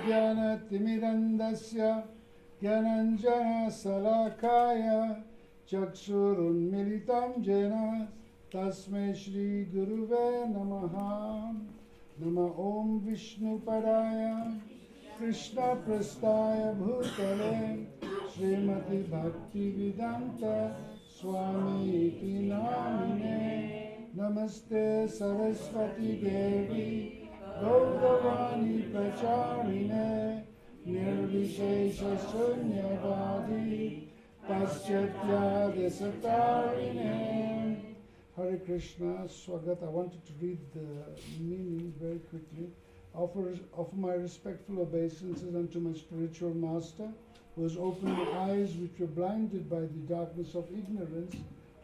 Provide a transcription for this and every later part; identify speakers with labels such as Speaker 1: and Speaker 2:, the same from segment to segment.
Speaker 1: Ajnana-timirandasya Gyananjana-salakaya Chaksurunmilitam jena Tasmai Shri Guruve Namaha. Nama Om Vishnu Padaya Krishna Prastaya Bhutale Srimati Bhakti Vedanta Swami Iti Namine Namaste Saraswati Devi Gaudavani Pracharine Nirvishesha Sunyavadi Paschatya Desatarine. Hare Krishna, Swagat. I wanted to read the meaning very quickly. Offer my respectful obeisances unto my spiritual master, who has opened the eyes which were blinded by the darkness of ignorance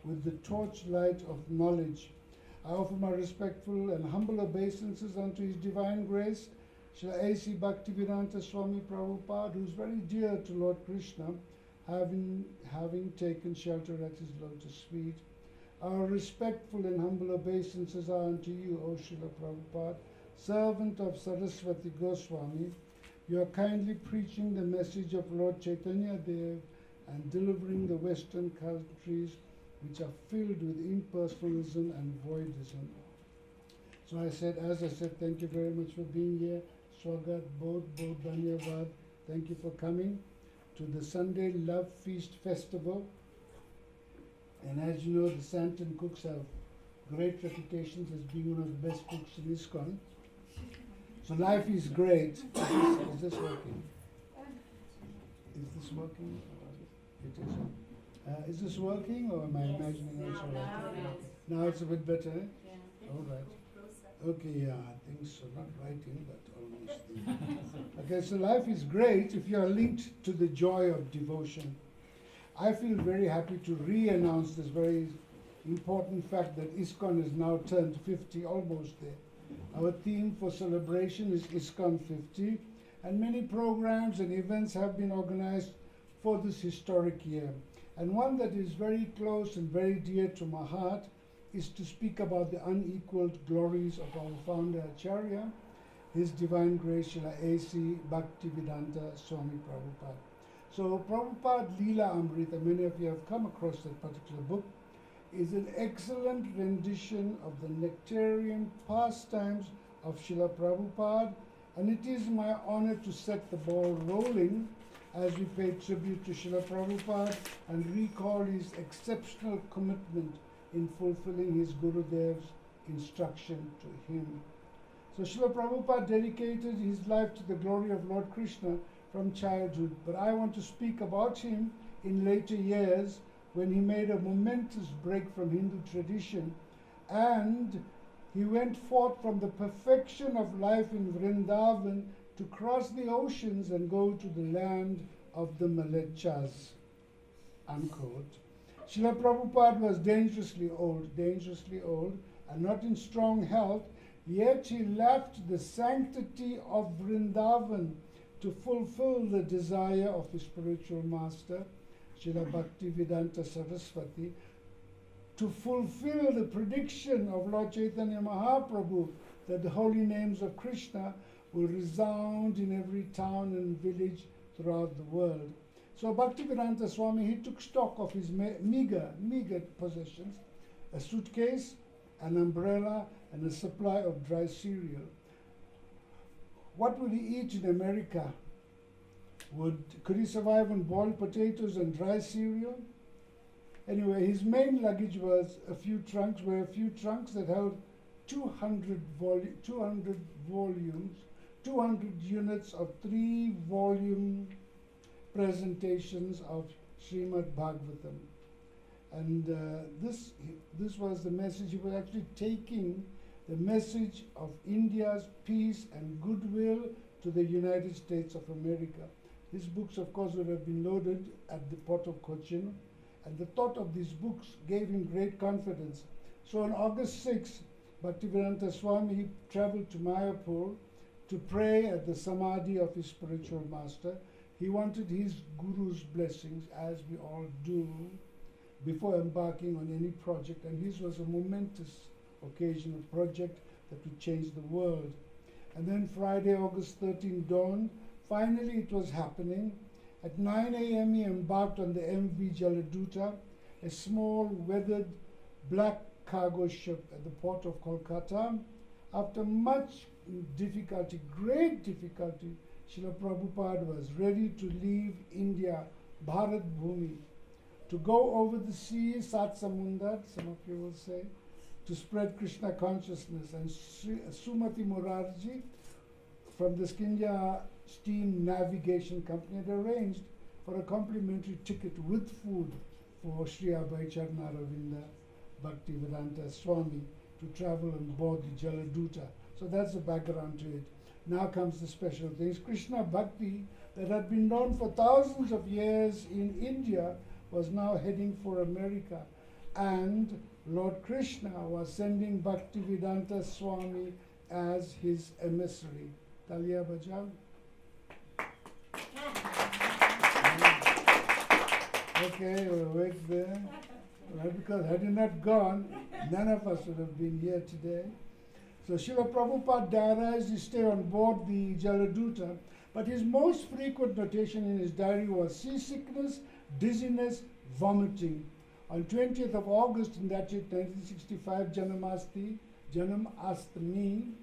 Speaker 1: with the torchlight of knowledge. I offer my respectful and humble obeisances unto His Divine Grace, Srila A.C. Bhaktivedanta Swami Prabhupada, who is very dear to Lord Krishna, having taken shelter at His lotus feet. Our respectful and humble obeisances are unto you, O Srila Prabhupada, servant of Saraswati Goswami. You are kindly preaching the message of Lord Chaitanya Dev and delivering the Western countries which are filled with impersonalism and voidism. So as I said, thank you very much for being here. Swagat, Bodh, Dhanyavad. Thank you for coming to the Sunday Love Feast Festival. And as you know, the Sandton cooks have great reputations as being one of the best cooks in ISKCON. So life is great. Is this working? Is this working? It is. Is this working, or am I imagining it's all right? Now it's a bit better, eh?
Speaker 2: Yeah.
Speaker 1: All right. Okay, yeah, things are not writing, but almost. Okay, so life is great if you are linked to the joy of devotion. I feel very happy to re-announce this very important fact that ISKCON has now turned 50, almost there. Our theme for celebration is ISKCON 50, and many programs and events have been organized for this historic year. And one that is very close and very dear to my heart is to speak about the unequaled glories of our founder Acharya, His Divine Grace Srila A.C. Bhaktivedanta Swami Prabhupada. So Prabhupada Lilamrta, many of you have come across that particular book, is an excellent rendition of the nectarian pastimes of Srila Prabhupada, and it is my honor to set the ball rolling as we pay tribute to Srila Prabhupada and recall his exceptional commitment in fulfilling his Gurudev's instruction to him. So Srila Prabhupada dedicated his life to the glory of Lord Krishna from childhood, but I want to speak about him in later years when he made a momentous break from Hindu tradition and he went forth from the perfection of life in Vrindavan to cross the oceans and go to the land of the Malechas, unquote. Srila Prabhupada was dangerously old, and not in strong health, yet he left the sanctity of Vrindavan to fulfill the desire of his spiritual master, Srila Bhaktivedanta Saraswati, to fulfill the prediction of Lord Chaitanya Mahaprabhu that the holy names of Krishna will resound in every town and village throughout the world. So Bhaktivedanta Swami, he took stock of his meager possessions, a suitcase, an umbrella, and a supply of dry cereal. What would he eat in America? Could he survive on boiled potatoes and dry cereal? Anyway, his main luggage was a few trunks that held 200 volumes, 200 units of 3-volume presentations of Srimad Bhagavatam. And this was the message. He was actually taking the message of India's peace and goodwill to the United States of America. His books, of course, would have been loaded at the port of Cochin, and the thought of these books gave him great confidence. So on August 6th, Bhaktivedanta Swami traveled to Mayapur to pray at the Samadhi of his spiritual master. He wanted his Guru's blessings, as we all do, before embarking on any project, and his was a momentous occasion, a project that would change the world. And then Friday, August 13 dawned, finally it was happening. At 9 a.m. he embarked on the MV Jaladuta, a small weathered black cargo ship at the port of Kolkata. After much difficulty, great difficulty, Srila Prabhupada was ready to leave India, Bharat Bhumi, to go over the sea, Sat Samundar, some of you will say, to spread Krishna consciousness. And Sumati Murarji from the Skinja Steam Navigation Company had arranged for a complimentary ticket with food for Sri Abhay Charnaravinda Bhaktivedanta Swami to travel on board the Jaladuta. So that's the background to it. Now comes the special things. Krishna Bhakti, that had been known for thousands of years in India, was now heading for America. And Lord Krishna was sending Bhaktivedanta Swami as his emissary. Talia Bajao. Okay, we'll wait there. Right, because had he not gone, none of us would have been here today. So Srila Prabhupada diarized his stay on board the Jaladuta, but his most frequent notation in his diary was seasickness, dizziness, vomiting. On 20th of August in that year, 1965, Janamastami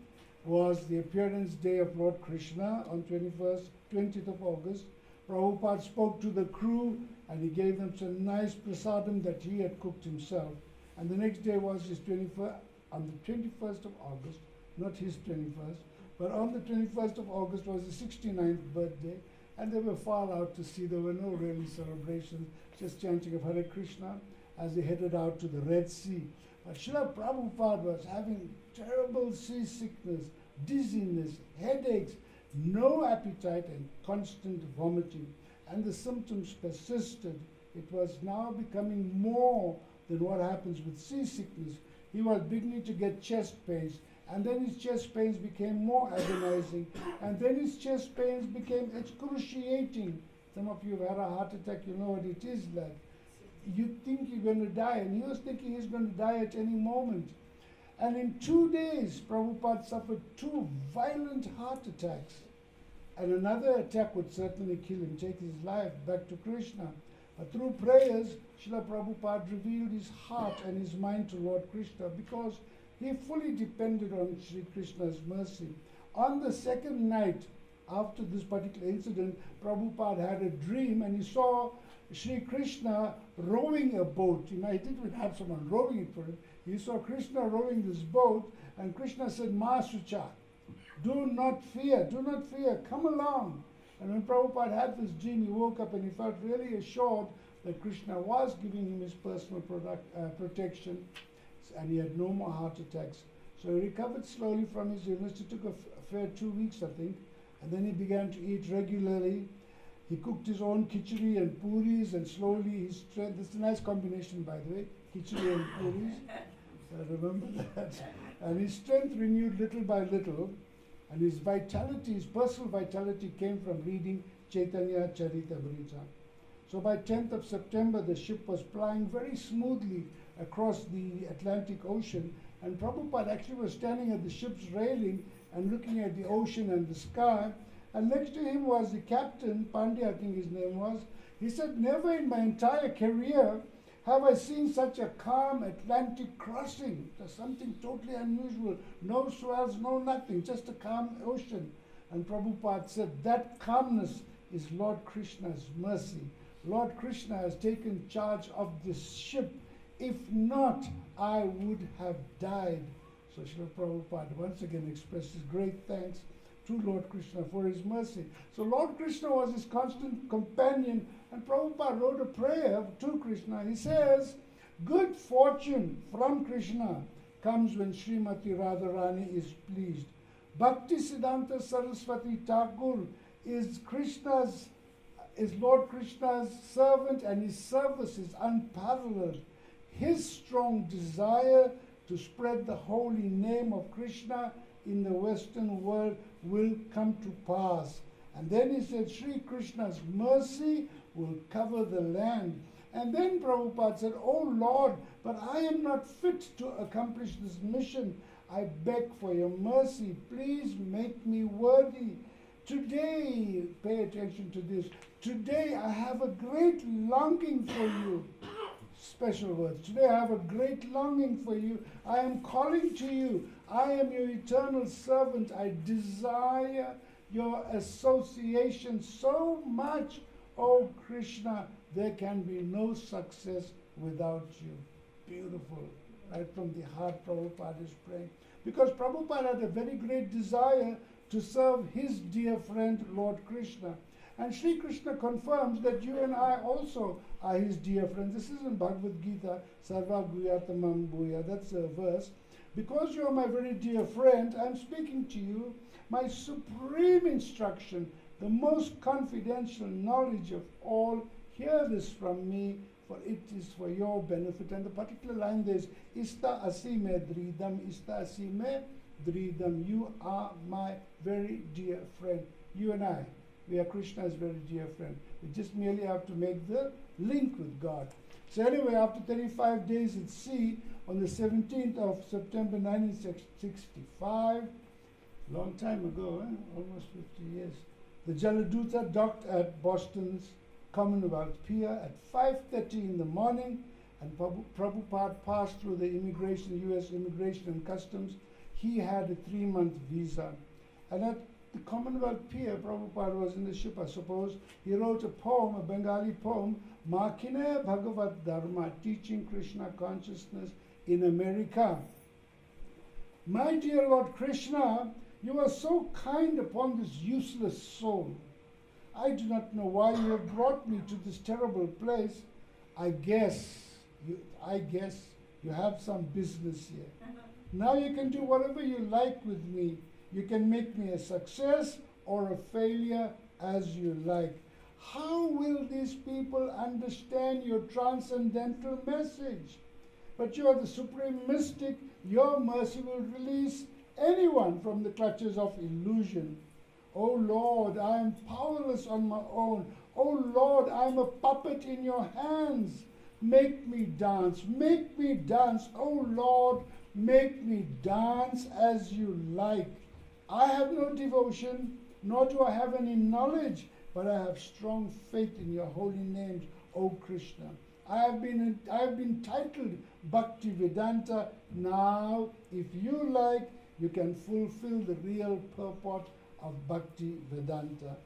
Speaker 1: was the appearance day of Lord Krishna. On 20th of August, Prabhupada spoke to the crew and he gave them some nice prasadam that he had cooked himself. And the next day was his 21st, on the 21st of August, not his 21st, but on the 21st of August was his 69th birthday, and they were far out to sea. There were no really celebrations, just chanting of Hare Krishna as they headed out to the Red Sea. But Srila Prabhupada was having terrible seasickness, dizziness, headaches, no appetite, and constant vomiting. And the symptoms persisted. It was now becoming more than what happens with seasickness. He was beginning to get chest pains, and then his chest pains became more agonizing, and then his chest pains became excruciating. Some of you have had a heart attack, you know what it is like. You think you're going to die, and he was thinking he's going to die at any moment. And in 2 days, Prabhupada suffered 2 violent heart attacks. And another attack would certainly kill him, take his life back to Krishna. But through prayers, Srila Prabhupada revealed his heart and his mind to Lord Krishna because he fully depended on Sri Krishna's mercy. On the second night after this particular incident, Prabhupada had a dream and he saw Sri Krishna rowing a boat. You know, he didn't even have someone rowing it for him. He saw Krishna rowing this boat, and Krishna said, Ma Sucha, do not fear, come along. And when Prabhupada had this dream, he woke up and he felt really assured that Krishna was giving him his personal protection, and he had no more heart attacks. So he recovered slowly from his illness. It took a fair 2 weeks, I think, and then he began to eat regularly. He cooked his own khichdi and puris, and slowly his strength, this is a nice combination, by the way, khichdi and puris, I remember that. And his strength renewed little by little, and his vitality, his personal vitality came from reading Chaitanya Charitamrita. So by 10th of September, the ship was plying very smoothly across the Atlantic Ocean, and Prabhupada actually was standing at the ship's railing and looking at the ocean and the sky, and next to him was the captain, Pandya I think his name was. He said, never in my entire career have I seen such a calm Atlantic crossing. There's something totally unusual. No swells, no nothing, just a calm ocean. And Prabhupada said, that calmness is Lord Krishna's mercy. Lord Krishna has taken charge of this ship. If not, I would have died. So Srila Prabhupada once again expressed his great thanks to Lord Krishna for his mercy. So Lord Krishna was his constant companion, and Prabhupada wrote a prayer to Krishna. He says, good fortune from Krishna comes when Srimati Radharani is pleased. Bhakti Siddhanta Saraswati Thakur is Lord Krishna's servant, and his service is unparalleled. His strong desire to spread the holy name of Krishna in the Western world will come to pass. And then he said, Sri Krishna's mercy will cover the land. And then Prabhupada said, oh Lord, but I am not fit to accomplish this mission. I beg for your mercy. Please make me worthy Today, pay attention to this. Today I have a great longing for you. Special words. Today I have a great longing for you. I am calling to you. I am your eternal servant. I desire your association so much. Oh Krishna, there can be no success without you. Beautiful. Right from the heart, Prabhupada is praying. Because Prabhupada had a very great desire to serve his dear friend Lord Krishna. And Sri Krishna confirms that you and I also are his dear friends. This is in Bhagavad Gita, Sarva Guyatamam Bhuya. That's a verse. Because you are my very dear friend, I am speaking to you my supreme instruction, the most confidential knowledge of all. Hear this from me, for it is for your benefit. And the particular line there is, Ista asime dridam, Ista asime dridam. You are my very dear friend. You and I, we are Krishna's very dear friend. We just merely have to make the link with God. So anyway, after 35 days at sea, on the 17th of September 1965, long time ago, almost 50 years, the Jaladuta docked at Boston's Commonwealth Pier at 5:30 in the morning, and Prabhupada passed through the U.S. Immigration and Customs. He had a 3-month visa. And at the Commonwealth Pier, Prabhupada was in the ship, I suppose. He wrote a poem, a Bengali poem, Makine Bhagavat Dharma, teaching Krishna consciousness in America. My dear Lord Krishna, you are so kind upon this useless soul. I do not know why you have brought me to this terrible place. I guess you have some business here. Now you can do whatever you like with me. You can make me a success or a failure as you like. How will these people understand your transcendental message? But you are the supreme mystic. Your mercy will release anyone from the clutches of illusion. Oh Lord, I am powerless on my own. Oh Lord, I am a puppet in your hands. Make me dance, make me dance. Oh Lord, make me dance as you like. I have no devotion, nor do I have any knowledge, but I have strong faith in your holy names, O Krishna. I have been titled Bhakti Vedanta. Now, if you like, you can fulfill the real purport of Bhakti Vedanta.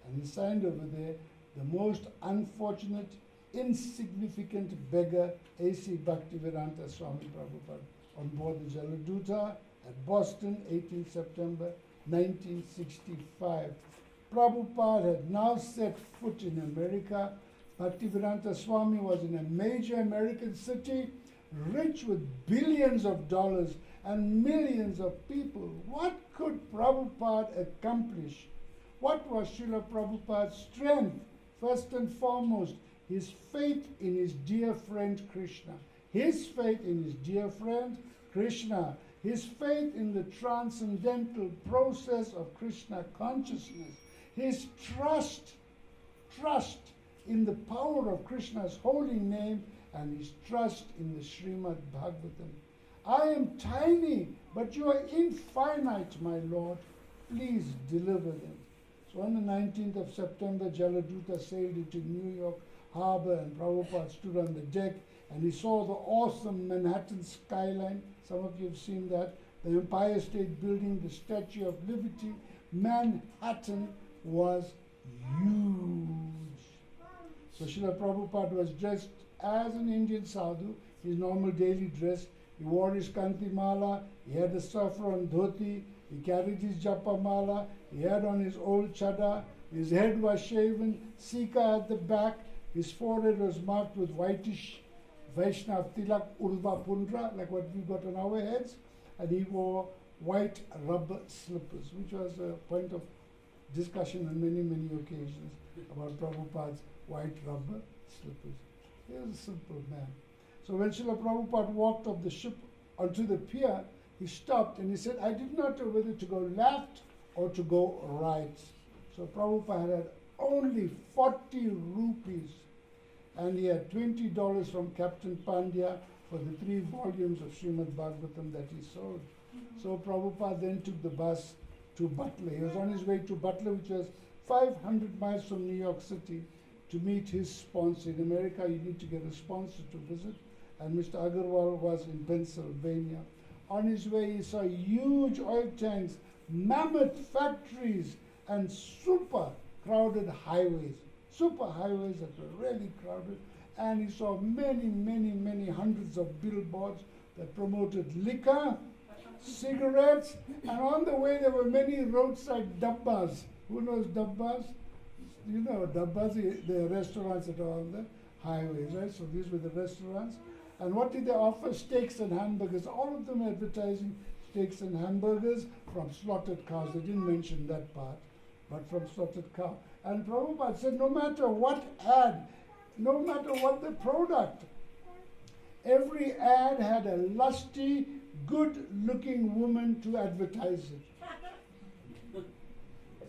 Speaker 1: And he signed over there, the most unfortunate, insignificant beggar, A.C. Bhakti Vedanta Swami Prabhupada, on board the Jaladuta at Boston, 18 September 1965. Prabhupada had now set foot in America. Bhaktivedanta Swami was in a major American city, rich with billions of dollars and millions of people. What could Prabhupada accomplish? What was Srila Prabhupada's strength? First and foremost, his faith in his dear friend Krishna. His faith in his dear friend Krishna. His faith in the transcendental process of Krishna consciousness. His trust in the power of Krishna's holy name, and his trust in the Srimad Bhagavatam. I am tiny, but you are infinite, my Lord. Please deliver them. So on the 19th of September, Jaladuta sailed into New York Harbor, and Prabhupada stood on the deck, and he saw the awesome Manhattan skyline. Some of you have seen that. The Empire State Building, the Statue of Liberty. Manhattan was huge. So Srila Prabhupada was dressed as an Indian sadhu, his normal daily dress. He wore his kanti mala, he had a saffron dhoti, he carried his japa mala, he had on his old chada, his head was shaven, sika at the back, his forehead was marked with whitish Vaishnav tilak urva pundra, like what we got on our heads, and he wore white rubber slippers, which was a point of discussion on many, many occasions about Prabhupada's white rubber slippers. He was a simple man. So when Srila Prabhupada walked off the ship onto the pier, he stopped and he said, I did not know whether to go left or to go right. So Prabhupada had only 40 rupees, and he had $20 from Captain Pandya for the 3 volumes of Srimad Bhagavatam that he sold. So Prabhupada then took the bus to Butler. He was on his way to Butler, which was 500 miles from New York City, to meet his sponsor. In America, you need to get a sponsor to visit. And Mr. Agarwal was in Pennsylvania. On his way, he saw huge oil tanks, mammoth factories, and super crowded highways. Super highways that were really crowded. And he saw many hundreds of billboards that promoted liquor, cigarettes, and on the way there were many roadside dabbas. Who knows dabbas? You know dabbas, the restaurants that are on the highways, right? So these were the restaurants. And what did they offer? Steaks and hamburgers. All of them advertising steaks and hamburgers from slaughtered cows. They didn't mention that part, but from slaughtered cow. And Prabhupada said, no matter what ad, no matter what the product, every ad had a lusty, good-looking woman to advertise it.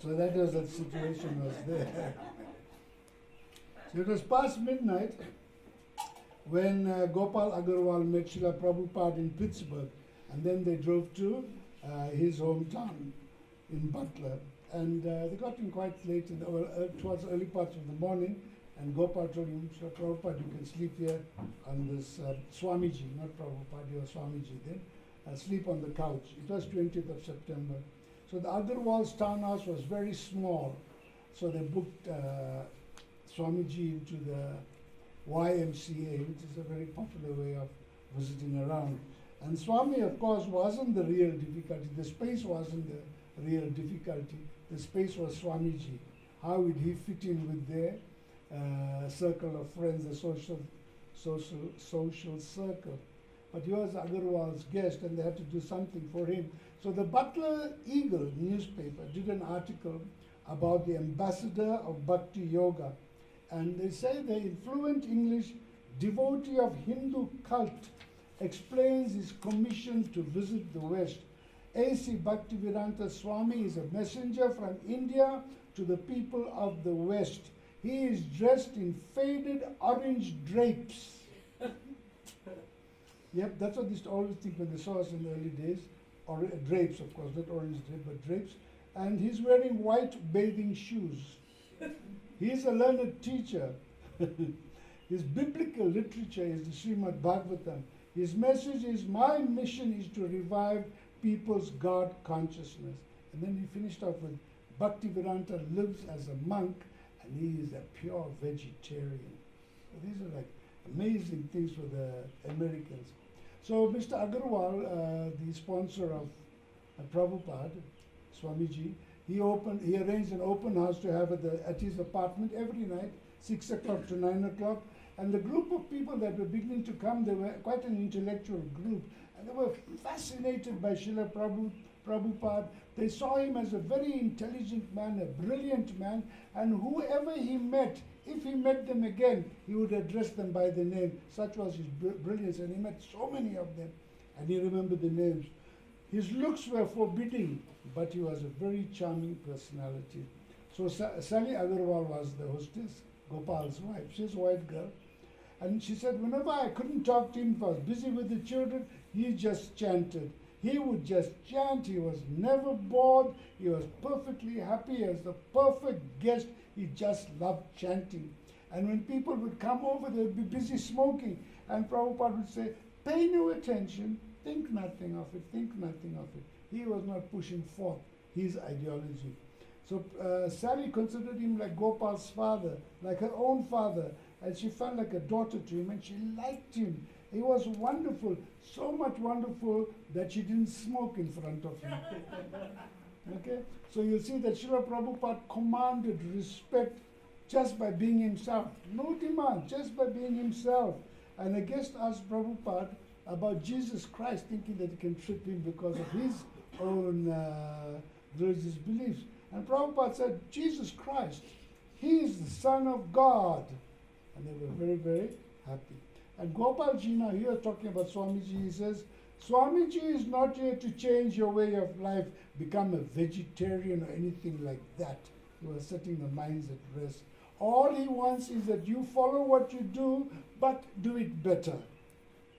Speaker 1: So that was the situation was there. So it was past midnight when Gopal Agarwal met Srila Prabhupada in Pittsburgh, and then they drove to his hometown in Butler. And they got in quite late, towards early parts of the morning, and Gopal told him, Srila Prabhupada, you can sleep here on this Swamiji, not Prabhupada, you were Swamiji then, sleep on the couch. It was 20th of September. So the Agarwal's townhouse was very small, so they booked Swamiji into the YMCA, which is a very popular way of visiting around. And Swami, of course, wasn't the real difficulty. The space wasn't the real difficulty. The space was Swamiji. How would he fit in with their circle of friends, the social circle? But he was Agarwal's guest, and they had to do something for him. So the Butler Eagle newspaper did an article about the ambassador of Bhakti Yoga. And they say the influent English devotee of Hindu cult explains his commission to visit the West. A.C. Bhaktivedanta Swami is a messenger from India to the people of the West. He is dressed in faded orange drapes. Yep, that's what they used to always think when they saw us in the early days. Or drapes, of course, not orange drape, but drapes. And he's wearing white bathing shoes. He's a learned teacher. His biblical literature is the Srimad Bhagavatam. His message is, my mission is to revive people's God consciousness. And then he finished off with, Bhaktivedanta lives as a monk and he is a pure vegetarian. So these are like amazing things for the Americans. So Mr. Agarwal, the sponsor of Prabhupada, Swamiji, he arranged an open house to have at his apartment every night, 6 o'clock to 9 o'clock. And the group of people that were beginning to come, they were quite an intellectual group. And they were fascinated by Srila Prabhupada. They saw him as a very intelligent man, a brilliant man. And whoever he met, if he met them again, he would address them by the name. Such was his brilliance. And he met so many of them. And he remembered the names. His looks were forbidding, but he was a very charming personality. So Sally Agarwal was the hostess, Gopal's wife. She's a white girl. And she said, whenever I couldn't talk to him, if I was busy with the children, he just chanted. He would just chant. He was never bored. He was perfectly happy as the perfect guest. He just loved chanting. And when people would come over, they would be busy smoking. And Prabhupada would say, pay no attention. Think nothing of it, think nothing of it. He was not pushing forth his ideology. So Sally considered him like Gopal's father, like her own father, and she felt like a daughter to him, and she liked him. He was wonderful, so much wonderful that she didn't smoke in front of him. Okay? So you'll see that Srila Prabhupada commanded respect just by being himself. No demand, just by being himself. And a guest asked Prabhupada about Jesus Christ, thinking that he can trip him because of his own religious beliefs. And Prabhupada said, Jesus Christ, he is the Son of God. And they were very, very happy. And Gopalji, now here talking about Swamiji, he says, Swamiji is not here to change your way of life, become a vegetarian or anything like that. He was setting the minds at rest. All he wants is that you follow what you do, but do it better.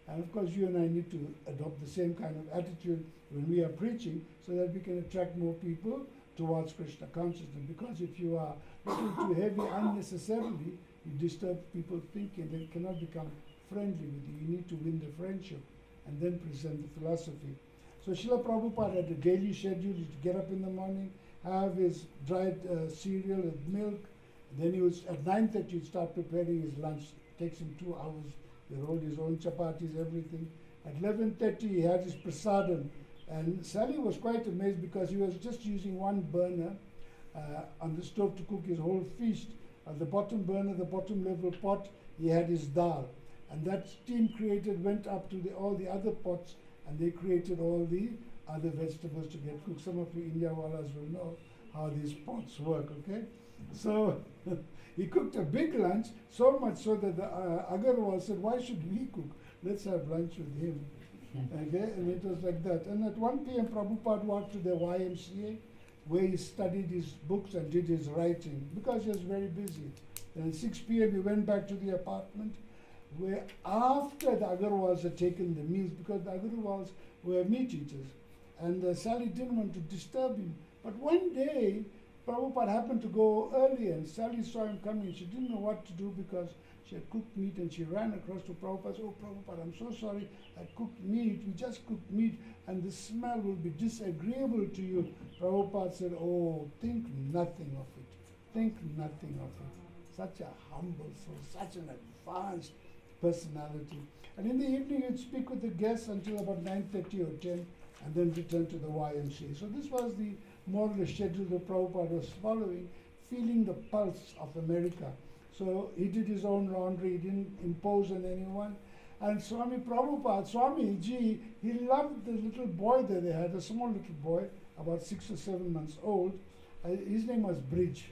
Speaker 1: And of course, you and I need to adopt the same kind of attitude when we are preaching so that we can attract more people towards Krishna consciousness. Because if you are looking too heavy unnecessarily, you disturb people's thinking. They cannot become friendly with you. You need to win the friendship and then present the philosophy. So Srila Prabhupada had a daily schedule. He would get up in the morning, have his dried cereal and milk. Then he was at 9:30 he'd start preparing his lunch. It takes him 2 hours. He rolled his own chapatis, everything. At 11:30 he had his prasadam. And Sally was quite amazed because he was just using one burner on the stove to cook his whole feast. On the bottom burner, the bottom level pot, he had his dal. And that steam went up to all the other pots, and they created all the other vegetables to get cooked. Some of you Indiawalas will know how these pots work, okay? So he cooked a big lunch, so much so that the Agarwal said, why should we cook? Let's have lunch with him. Okay, and it was like that. And at 1 p.m. Prabhupada walked to the YMCA, where he studied his books and did his writing, because he was very busy. Then at 6 p.m. he went back to the apartment, where after the Agarwals had taken the meals, because the Agarwals were meat eaters, and Sally didn't want to disturb him. But one day, Prabhupada happened to go early, and Sally saw him coming. She didn't know what to do because she had cooked meat, and she ran across to Prabhupada and said, oh, Prabhupada, I'm so sorry, I cooked meat, we just cooked meat, and the smell will be disagreeable to you. Prabhupada said, oh, think nothing of it. Think nothing of it. Such a humble soul, such an advanced personality. And in the evening, he'd speak with the guests until about 9:30 or 10, and then return to the YMCA. So this was the more or less schedule that Prabhupada was following, feeling the pulse of America. So he did his own laundry, he didn't impose on anyone. And Swami Prabhupada, Swamiji, he loved the little boy that they had, a small little boy, about 6 or 7 months old. His name was Bridge.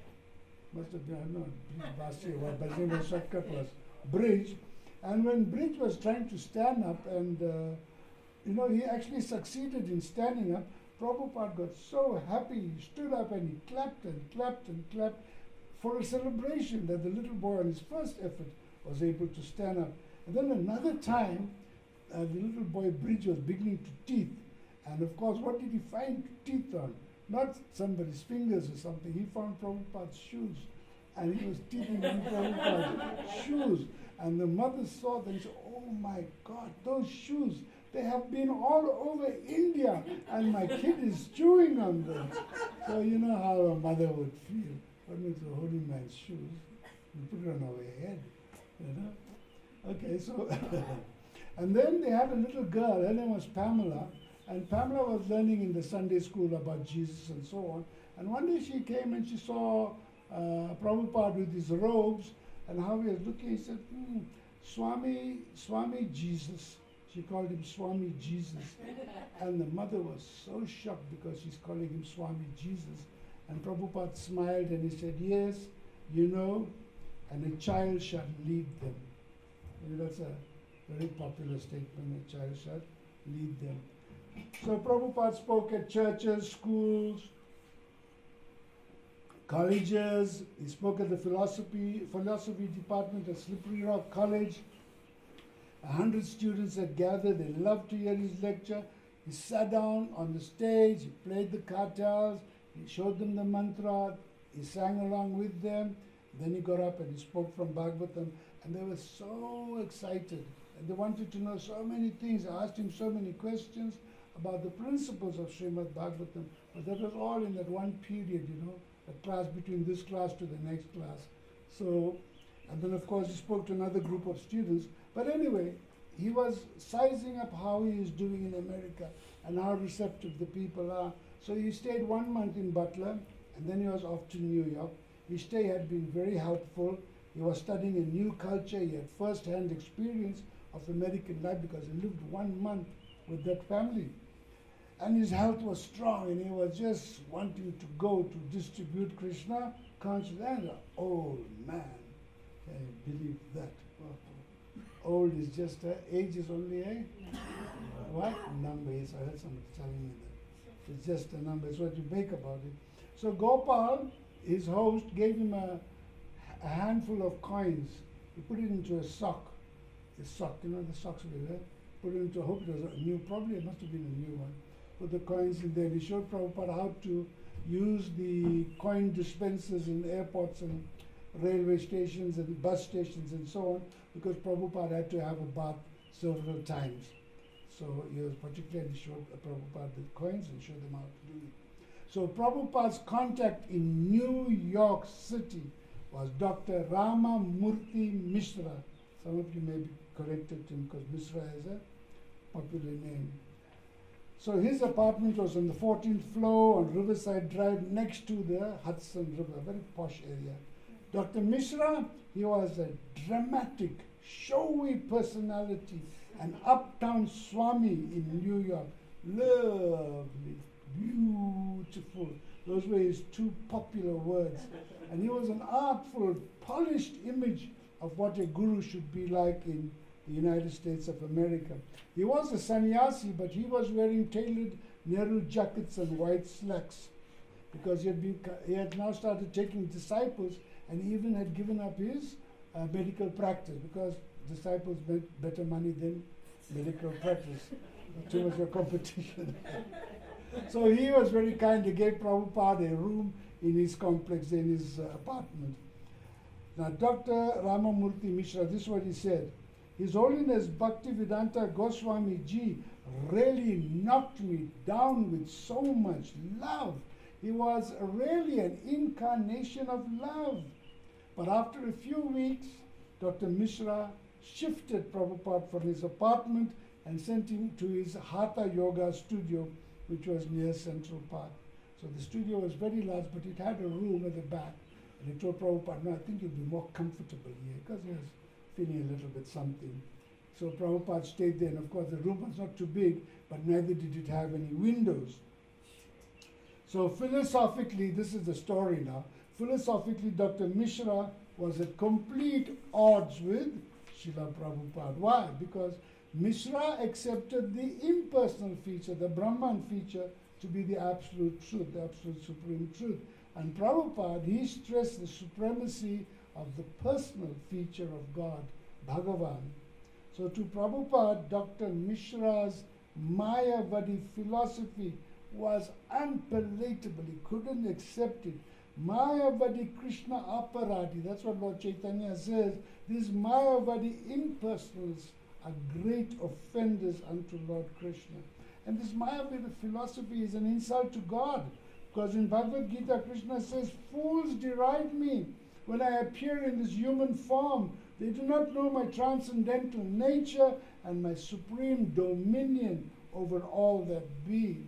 Speaker 1: Must have been, I don't know, Bridge but his name was shortcut was Bridge. And when Bridge was trying to stand up, and he actually succeeded in standing up, Prabhupada got so happy, he stood up and he clapped and clapped and clapped for a celebration that the little boy on his first effort was able to stand up. And then another time, the little boy Bridge was beginning to teeth. And of course, what did he find teeth on? Not somebody's fingers or something. He found Prabhupada's shoes. And he was teething on Prabhupada's shoes. And the mother saw them and said, oh my God, those shoes, they have been all over India, and my kid is chewing on them. So you know how a mother would feel. What makes a holy man's shoes? You put it on our head, Okay, so, and then they had a little girl, her name was Pamela, and Pamela was learning in the Sunday school about Jesus and so on. And one day she came and she saw Prabhupada with his robes, and how he was looking. He said, Swami Jesus. She called him Swami Jesus. And the mother was so shocked because she's calling him Swami Jesus. And Prabhupada smiled and he said, yes, and a child shall lead them. That's a very popular statement, a child shall lead them. So Prabhupada spoke at churches, schools, colleges. He spoke at the philosophy department at Slippery Rock College. 100 students had gathered. They loved to hear his lecture. He sat down on the stage. He played the kartals. He showed them the mantra. He sang along with them. Then he got up and he spoke from Bhagavatam. And they were so excited. And they wanted to know so many things. I asked him so many questions about the principles of Srimad Bhagavatam. But that was all in that one period, a class between this class to the next class. So, and then of course he spoke to another group of students. But anyway, he was sizing up how he is doing in America and how receptive the people are. So he stayed 1 month in Butler, and then he was off to New York. His stay had been very helpful. He was studying a new culture. He had first-hand experience of American life because he lived 1 month with that family. And his health was strong, and he was just wanting to go to distribute Krishna consciousness. And an old man, can you believe that? Old is just age is only a what number is. I heard somebody telling me that it's just a number. It's what you make about it. So Gopal, his host, gave him a handful of coins. He put it into a sock. The sock, the socks we wear. put it into, I hope it was a new, probably it must have been a new one, put the coins in there. He showed Prabhupada how to use the coin dispensers in airports and railway stations and bus stations and so on, because Prabhupada had to have a bath several times. So he was particularly showed Prabhupada the coins and showed them how to do it. So Prabhupada's contact in New York City was Dr. Rama Murthy Mishra. Some of you may be corrected him because Mishra is a popular name. So his apartment was on the 14th floor on Riverside Drive next to the Hudson River, a very posh area. Dr. Mishra, he was a dramatic, showy personality, an uptown Swami in New York. Lovely, beautiful. Those were his two popular words. And he was an artful, polished image of what a guru should be like in the United States of America. He was a sannyasi, but he was wearing tailored Nehru jackets and white slacks because he had now started taking disciples, and he even had given up his medical practice because disciples made better money than medical practice. Too much of competition. So he was very kind. He gave Prabhupada a room in his complex, in his apartment. Now, Dr. Ramamurthy Mishra, this is what he said. His Holiness Bhaktivedanta Goswami Ji really knocked me down with so much love. He was really an incarnation of love. But after a few weeks, Dr. Mishra shifted Prabhupada from his apartment and sent him to his Hatha Yoga studio, which was near Central Park. So the studio was very large, but it had a room at the back. And he told Prabhupada, no, I think you'll be more comfortable here, because he was feeling a little bit something. So Prabhupada stayed there, and of course the room was not too big, but neither did it have any windows. So philosophically, this is the story now, philosophically Dr. Mishra was at complete odds with Srila Prabhupada. Why? Because Mishra accepted the impersonal feature, the Brahman feature, to be the absolute truth, the absolute supreme truth. And Prabhupada, he stressed the supremacy of the personal feature of God, Bhagavan. So to Prabhupada, Dr. Mishra's Mayavadi philosophy was unpalatable. He couldn't accept it. Mayavadi Krishna Aparati, that's what Lord Chaitanya says. These Mayavadi impersonals are great offenders unto Lord Krishna. And this Mayavadi philosophy is an insult to God. Because in Bhagavad Gita, Krishna says, fools deride me when I appear in this human form. They do not know my transcendental nature and my supreme dominion over all that be.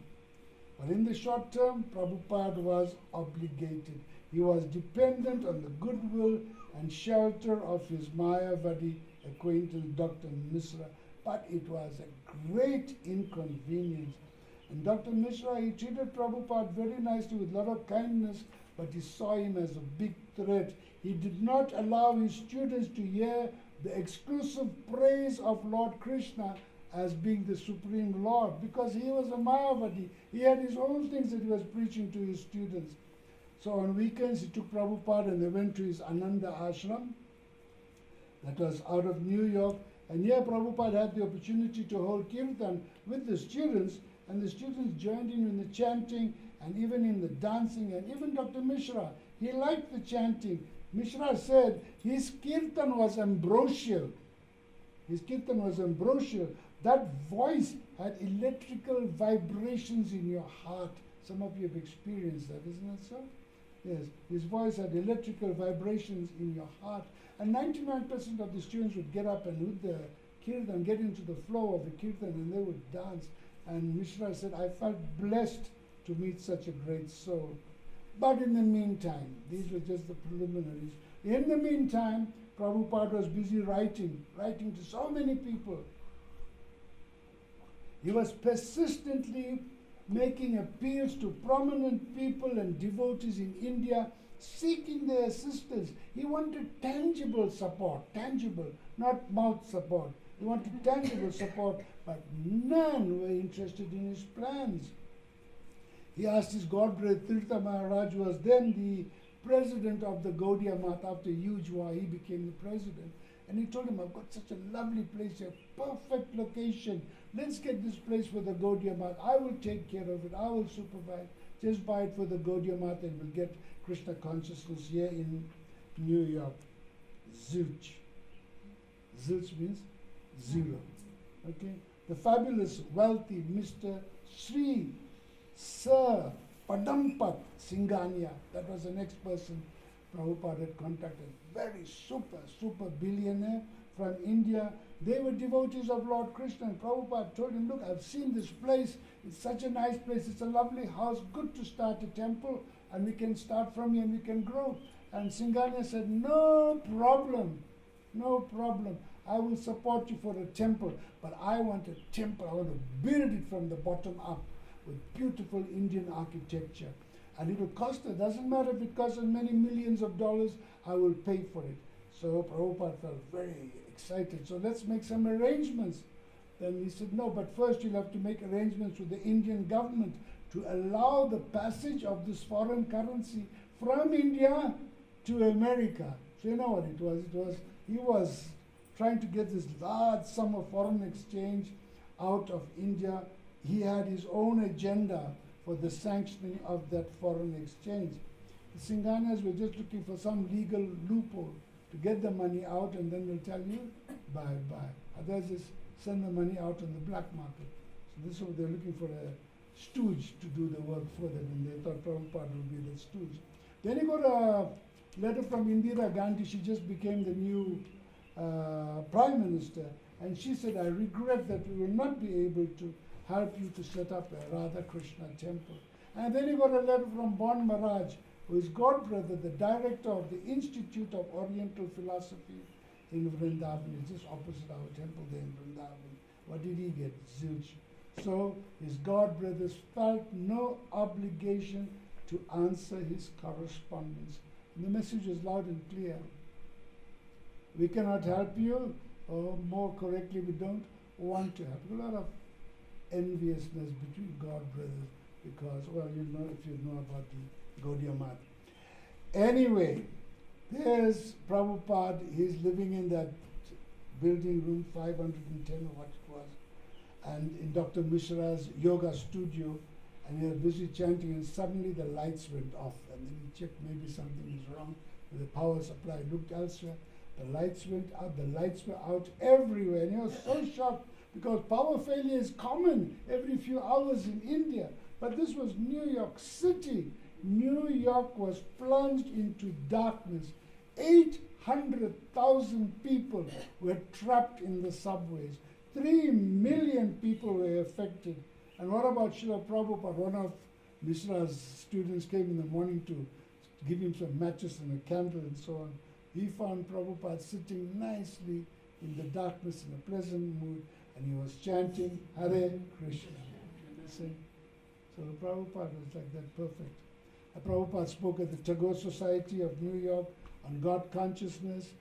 Speaker 1: But in the short term, Prabhupada was obligated. He was dependent on the goodwill and shelter of his Mayavadi acquaintance, Dr. Mishra. But it was a great inconvenience. And Dr. Mishra, he treated Prabhupada very nicely with a lot of kindness, but he saw him as a big threat. He did not allow his students to hear the exclusive praise of Lord Krishna as being the Supreme Lord, because he was a Mayavadi. He had his own things that he was preaching to his students. So on weekends, he took Prabhupada and they went to his Ananda ashram that was out of New York. And here Prabhupada had the opportunity to hold kirtan with the students, and the students joined in the chanting and even in the dancing, and even Dr. Mishra, he liked the chanting. Mishra said his kirtan was ambrosial. His kirtan was ambrosial. That voice had electrical vibrations in your heart. Some of you have experienced that, isn't it so? Yes, his voice had electrical vibrations in your heart. And 99% of the students would get up and with the kirtan, get into the flow of the kirtan, and they would dance. And Mishra said, I felt blessed to meet such a great soul. But in the meantime, these were just the preliminaries. In the meantime, Prabhupada was busy writing to so many people. He was persistently making appeals to prominent people and devotees in India, seeking their assistance. He wanted tangible support, tangible, not mouth support. He wanted tangible support, but none were interested in his plans. He asked his God-brother Tirtha Maharaj, who was then the president of the Gaudiya Math. After a huge war, he became the president. And he told him, I've got such a lovely place here, perfect location. Let's get this place for the Gaudiya Math. I will take care of it. I will supervise. Just buy it for the Gaudiya Math and we'll get Krishna consciousness here in New York. Zilch. Zilch means zero. Okay? The fabulous, wealthy Mr. Sri Sir Padampat Singhania, that was the next person Prabhupada had contacted. Very super billionaire from India. They were devotees of Lord Krishna. And Prabhupada told him, look, I've seen this place. It's such a nice place. It's a lovely house. Good to start a temple. And we can start from here and we can grow. And Singhania said, no problem. No problem. I will support you for a temple. But I want a temple. I want to build it from the bottom up with beautiful Indian architecture. And it will cost us. Doesn't matter if it costs us many millions of dollars. I will pay for it. So Prabhupada felt very excited. So let's make some arrangements. Then he said, no, but first you'll have to make arrangements with the Indian government to allow the passage of this foreign currency from India to America. So you know what it was? He was trying to get this large sum of foreign exchange out of India. He had his own agenda for the sanctioning of that foreign exchange. The Singhanias were just looking for some legal loophole to get the money out, and then they'll tell you, bye. Others just send the money out on the black market. So this was, they're looking for a stooge to do the work for them, and they thought Prabhupada would be the stooge. Then he got a letter from Indira Gandhi. She just became the new Prime Minister, and she said, I regret that we will not be able to help you to set up a Radha Krishna temple. And then he got a letter from Bon Maharaj, who is godbrother, the director of the Institute of Oriental Philosophy in Vrindavan. It's just opposite our temple there in Vrindavan. What did he get? Zilch. So his godbrothers felt no obligation to answer his correspondence. And the message is loud and clear. We cannot help you, or more correctly, we don't want to help. A lot of enviousness between godbrothers because, well, you know, if you know about the Gaudiya Math. Anyway, there's Prabhupada. He's living in that building, room 510 or what it was, and in Dr. Mishra's yoga studio, and he was busy chanting, and suddenly the lights went off, and then he checked maybe something is wrong with the power supply. He looked elsewhere, the lights went out, the lights were out everywhere, and he was so shocked because power failure is common every few hours in India. But this was New York City. New York was plunged into darkness. 800,000 people were trapped in the subways. 3 million people were affected. And what about Srila Prabhupada? One of Mishra's students came in the morning to give him some matches and a candle and so on. He found Prabhupada sitting nicely in the darkness in a pleasant mood, and he was chanting Hare Krishna. See? So the Prabhupada was like that, perfect. Prabhupada spoke at the Tagore Society of New York on God consciousness.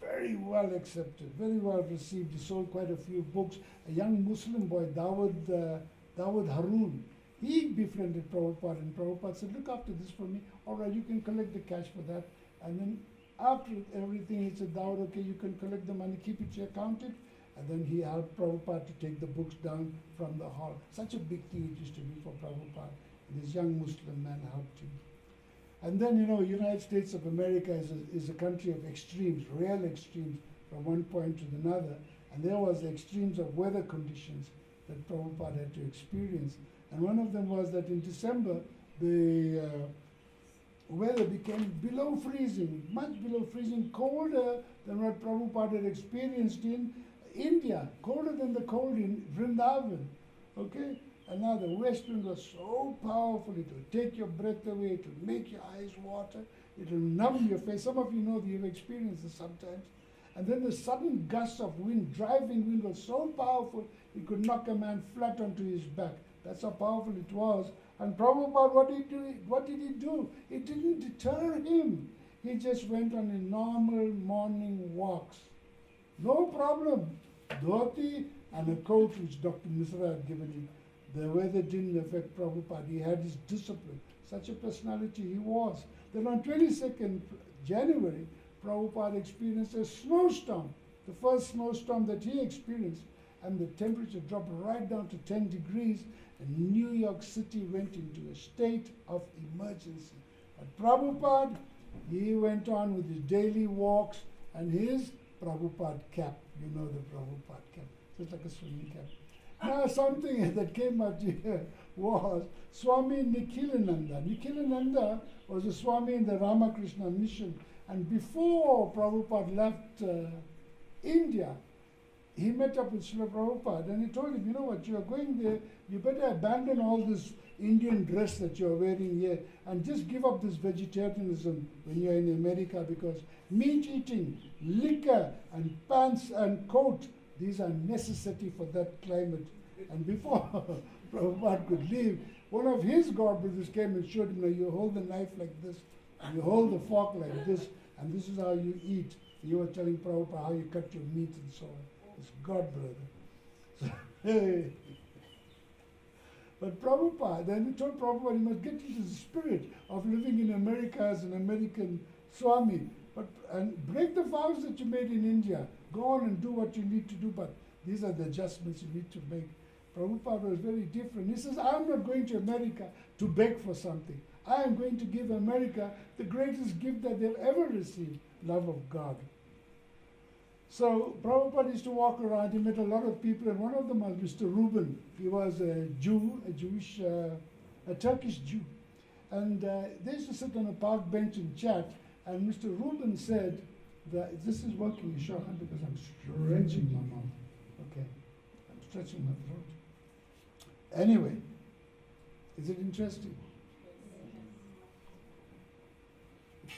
Speaker 1: Very well accepted, very well received. He sold quite a few books. A young Muslim boy, Dawud Haroon, he befriended Prabhupada, and Prabhupada said, look after this for me. All right, you can collect the cash for that. And then after everything, he said, Dawud, okay, you can collect the money, keep it here, count it. And then he helped Prabhupada to take the books down from the hall. Such a big thing it used to be for Prabhupada. This young Muslim man helped him. And then, you know, United States of America is a country of extremes, real extremes, from one point to another. And there was the extremes of weather conditions that Prabhupada had to experience. And one of them was that in December, the weather became below freezing, much below freezing, colder than what Prabhupada had experienced in India, colder than the cold in Vrindavan. Okay? And now the west wind was so powerful, it will take your breath away, it will make your eyes water, it will numb your face. Some of you know that you've experienced this sometimes. And then the sudden gust of wind, driving wind, was so powerful, it could knock a man flat onto his back. That's how powerful it was. And Prabhupada, what did he do? It didn't deter him. He just went on his normal morning walks. No problem. Dhoti and a coat which Dr. Misra had given him. The weather didn't affect Prabhupada. He had his discipline. Such a personality he was. Then on 22nd January, Prabhupada experienced a snowstorm, the first snowstorm that he experienced, and the temperature dropped right down to 10 degrees, and New York City went into a state of emergency. But Prabhupada, he went on with his daily walks and his Prabhupada cap. You know the Prabhupada cap, just like a swimming cap. Now something that came out here was Swami Nikhilananda. Nikhilananda was a Swami in the Ramakrishna mission. And before Prabhupada left India, he met up with Srila Prabhupada and he told him, you know what, you are going there, you better abandon all this Indian dress that you are wearing here and just give up this vegetarianism when you are in America, because meat eating, liquor and pants and coat, these are necessity for that climate. And before Prabhupada could leave, one of his godbrothers came and showed him, now you hold the knife like this, and you hold the fork like this, and this is how you eat. You were telling Prabhupada how you cut your meat and so on. It's godbrother. So, but Prabhupada, then he told Prabhupada he must get into the spirit of living in America as an American Swami, and break the vows that you made in India. Go on and do what you need to do, but these are the adjustments you need to make. Prabhupada was very different. He says, I'm not going to America to beg for something. I am going to give America the greatest gift that they've ever received, love of God. So Prabhupada used to walk around. He met a lot of people, and one of them was Mr. Rubin. He was a Jew, a Turkish Jew. And they used to sit on a park bench and chat, and Mr. Rubin said, this is working, you sure? Because I'm stretching my mouth. Okay, I'm stretching my throat. Anyway, is it interesting?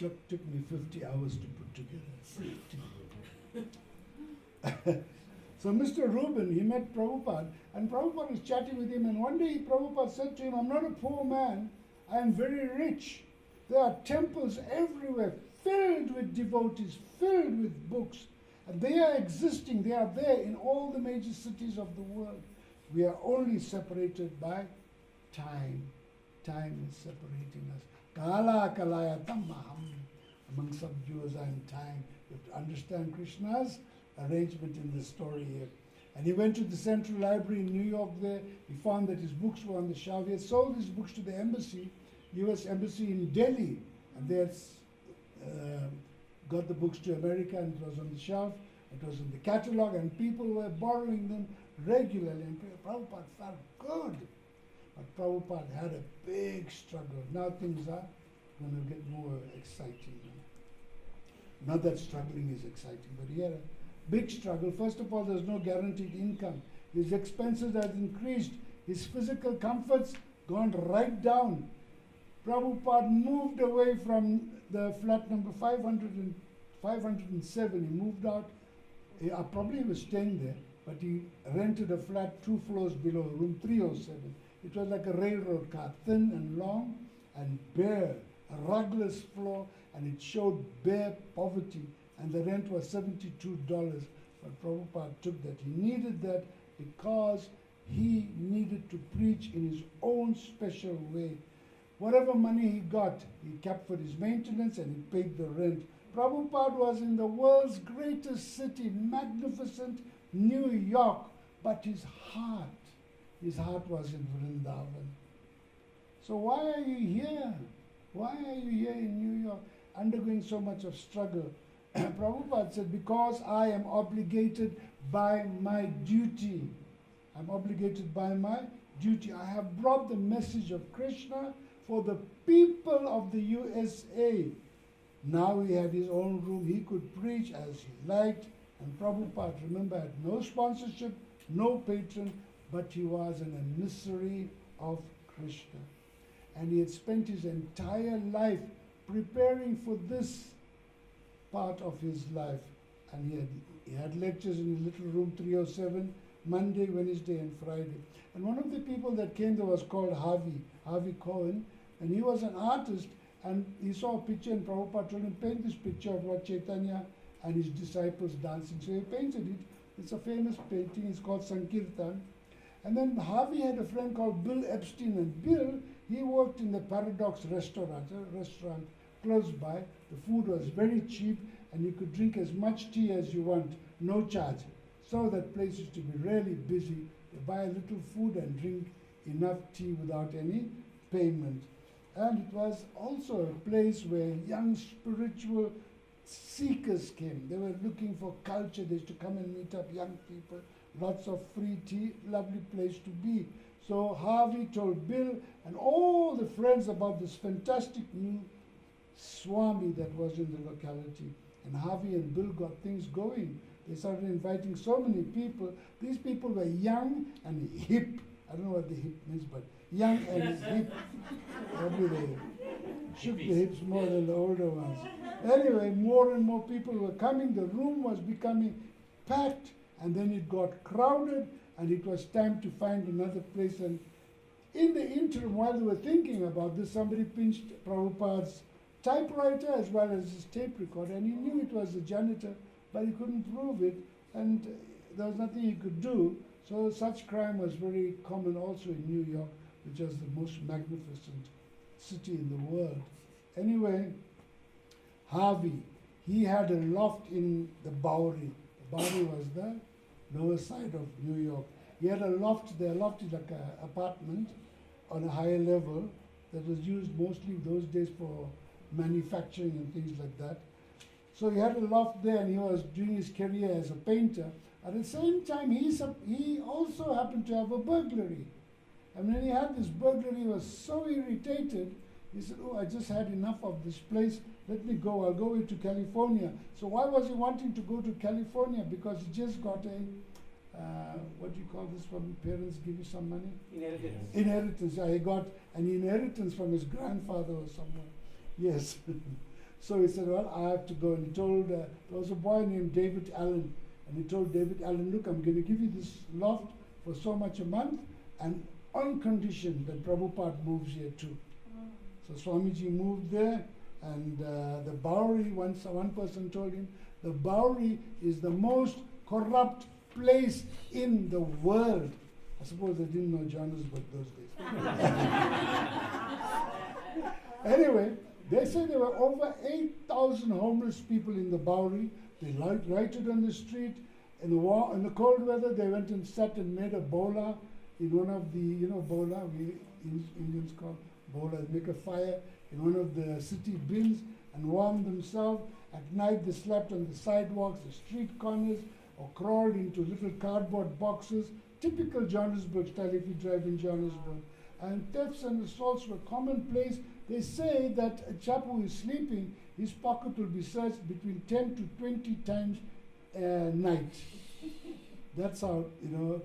Speaker 1: It took me 50 hours to put together. 50. So Mr. Rubin, he met Prabhupada, and Prabhupada was chatting with him, and one day Prabhupada said to him, I'm not a poor man, I am very rich. There are temples everywhere, filled with devotees, filled with books, and they are existing, they are there in all the major cities of the world. We are only separated by time. Time is separating us. Kala kalayatam maham. Among some Jews are in time. You have to understand Krishna's arrangement in the story here. And he went to the Central Library in New York there. He found that his books were on the shelf. He had sold his books to the embassy, US embassy in Delhi. And they had got the books to America, and it was on the shelf. It was in the catalog, and people were borrowing them regularly. And Prabhupada felt good. But Prabhupada had a big struggle. Now things are going to get more exciting. Not that struggling is exciting, but he had a big struggle. First of all, there's no guaranteed income. His expenses had increased. His physical comforts gone right down. Prabhupada moved away from the flat number 507. He moved out. Probably he was staying there, but he rented a flat 2 floors below, room 307. It was like a railroad car, thin and long and bare, a rugless floor, and it showed bare poverty. And the rent was $72. But Prabhupada took that. He needed that because he needed to preach in his own special way. Whatever money he got, he kept for his maintenance and he paid the rent. Prabhupada was in the world's greatest city, magnificent New York, but his heart was in Vrindavan. So why are you here? Why are you here in New York, undergoing so much of struggle? Prabhupada said, because I am obligated by my duty. I'm obligated by my duty. I have brought the message of Krishna for the people of the USA. Now he had his own room. He could preach as he liked. And Prabhupada, remember, had no sponsorship, no patron, but he was an emissary of Krishna. And he had spent his entire life preparing for this part of his life. And he had lectures in his little room 307, Monday, Wednesday, and Friday. And one of the people that came there was called Harvey Cohen, and he was an artist, and he saw a picture, and Prabhupada told him, paint this picture of Lord Chaitanya and his disciples dancing. So he painted it. It's a famous painting. It's called Sankirtan. And then Harvey had a friend called Bill Epstein, and Bill, he worked in the Paradox restaurant, a restaurant close by, The food was very cheap, and you could drink as much tea as you want, no charge. So that place used to be really busy. You buy a little food and drink enough tea without any payment. And it was also a place where young spiritual seekers came. They were looking for culture. They used to come and meet up young people. Lots of free tea, lovely place to be. So Harvey told Bill and all the friends about this fantastic new Swami that was in the locality. And Harvey and Bill got things going. They started inviting so many people. These people were young and hip. I don't know what the hip means, but young and hip. Probably they shook the hips more than the older ones. Anyway, more and more people were coming. The room was becoming packed, and then it got crowded, and it was time to find another place. And in the interim, while they were thinking about this, somebody pinched Prabhupada's typewriter as well as his tape recorder, and he knew it was the janitor, but he couldn't prove it, and there was nothing he could do. So such crime was very common also in New York, which was the most magnificent city in the world. Anyway, Harvey, he had a loft in the Bowery. The Bowery was the lower side of New York. He had a loft there. A loft is like an apartment on a higher level that was used mostly those days for manufacturing and things like that. So he had a loft there, and he was doing his career as a painter. At the same time, he also happened to have a burglary. And when he had this burglary, he was so irritated, he said, oh, I just had enough of this place. Let me go. I'll go to California. So why was he wanting to go to California? Because he just got a, what do you call this when parents give you some money?
Speaker 2: Inheritance.
Speaker 1: Inheritance. Yeah, he got an inheritance from his grandfather or someone. Yes. So he said, well, I have to go. And he told, there was a boy named David Allen. And he told David Allen, look, I'm going to give you this loft for so much a month, and on condition that Prabhupada moves here too. So Swamiji moved there, and the Bowery, one person told him, the Bowery is the most corrupt place in the world. I suppose they didn't know Johannesburg those days. Anyway, they say there were over 8,000 homeless people in the Bowery. They lighted on the street. In the cold weather, they went and sat and made a bola in one of the, bola, we Indians call bola, make a fire in one of the city bins and warm themselves. At night, they slept on the sidewalks, the street corners, or crawled into little cardboard boxes, typical Johannesburg style if you drive in Johannesburg. And thefts and assaults were commonplace. They say that a chap who is sleeping, his pocket will be searched between 10 to 20 times a night. That's how,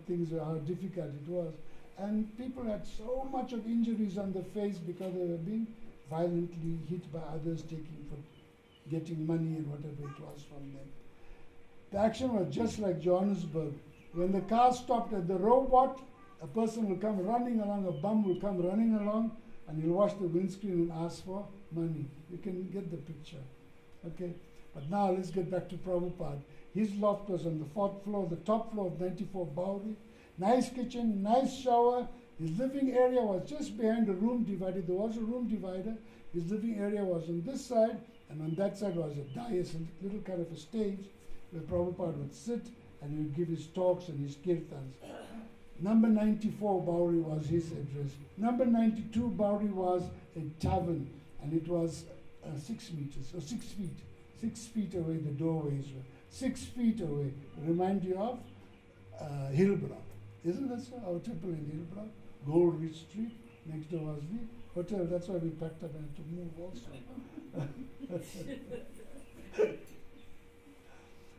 Speaker 1: things were, how difficult it was. And people had so much of injuries on the face because they were being violently hit by others getting money and whatever it was from them. The action was just like Johannesburg. When the car stopped at the robot, a person will come running along, a bum will come running along, and he'll wash the windscreen and ask for money. You can get the picture. Okay? But now let's get back to Prabhupada. His loft was on the 4th floor, the top floor of 94 Bowery. Nice kitchen, nice shower. His living area was just behind the room divider. There was a room divider. His living area was on this side, and on that side was a dais, a little kind of a stage where Prabhupada would sit and he would give his talks and his kirtans. Number 94 Bowery was his address. Number 92 Bowery was a tavern, and it was 6 meters, or 6 feet. 6 feet away, the doorways were 6 feet away. Remind you of Hillbrow. Isn't that so? Our temple in Hillbrow, Gold Ridge Street. Next door was the hotel. That's why we packed up and had to move also.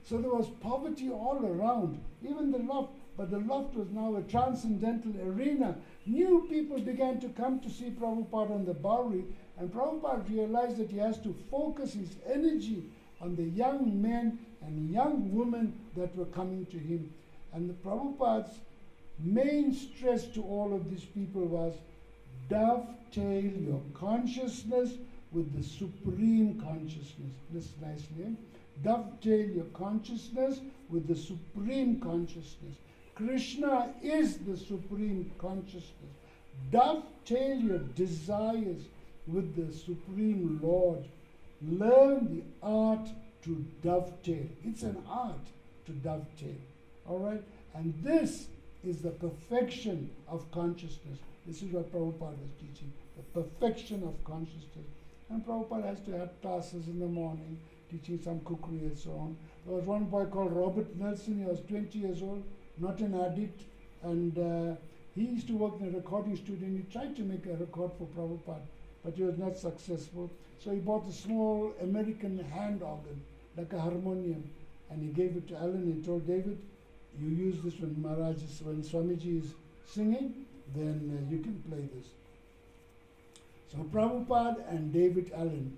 Speaker 1: So there was poverty all around, even the loft. But the loft was now a transcendental arena. New people began to come to see Prabhupada on the Bowery, and Prabhupada realized that he has to focus his energy on the young men and young women that were coming to him. And the Prabhupada's main stress to all of these people was dovetail your consciousness with the supreme consciousness. This nice name. Dovetail your consciousness with the supreme consciousness. Krishna is the supreme consciousness. Dovetail your desires with the supreme Lord. Learn the art to dovetail. It's an art to dovetail. All right? And this is the perfection of consciousness. This is what Prabhupada was teaching, the perfection of consciousness. And Prabhupada has to have classes in the morning, teaching some cookery and so on. There was one boy called Robert Nelson. He was 20 years old, not an addict, and he used to work in a recording studio, and he tried to make a record for Prabhupada, but he was not successful. So he bought a small American hand organ, like a harmonium, and he gave it to Alan. He told David, you use this when when Swamiji is singing, then you can play this. So Prabhupada and David Allen,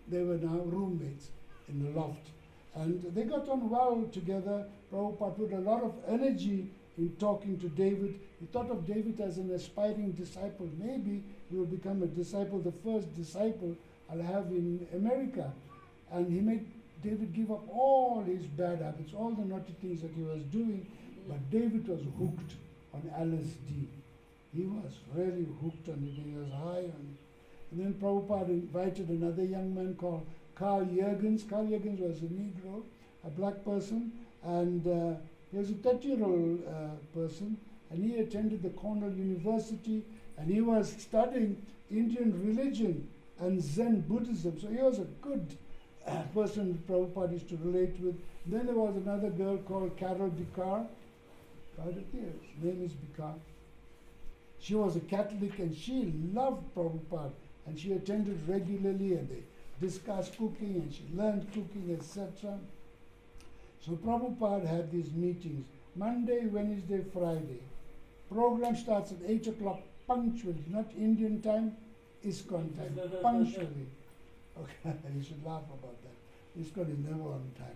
Speaker 1: they were now roommates in the loft. And they got on well together. Prabhupada put a lot of energy in talking to David. He thought of David as an aspiring disciple. Maybe he will become a disciple, the first disciple I'll have in America. And he made David give up all his bad habits, all the naughty things that he was doing. But David was hooked on LSD. He was really hooked on it. He was high on it. And then Prabhupada invited another young man called Carl Jurgens. Carl Jurgens was a Negro, a black person, and he was a 30-year-old person, and he attended the Cornell University, and he was studying Indian religion and Zen Buddhism. So he was a good person Prabhupada used to relate with. Then there was another girl called Carol Bikar. His name is Bikar. She was a Catholic, and she loved Prabhupada, and she attended regularly, and they discussed cooking, and she learned cooking, etc. So Prabhupada had these meetings, Monday, Wednesday, Friday. Program starts at 8 o'clock punctually, not Indian time, ISKCON time, punctually. Okay, you should laugh about that. ISKCON is never on time.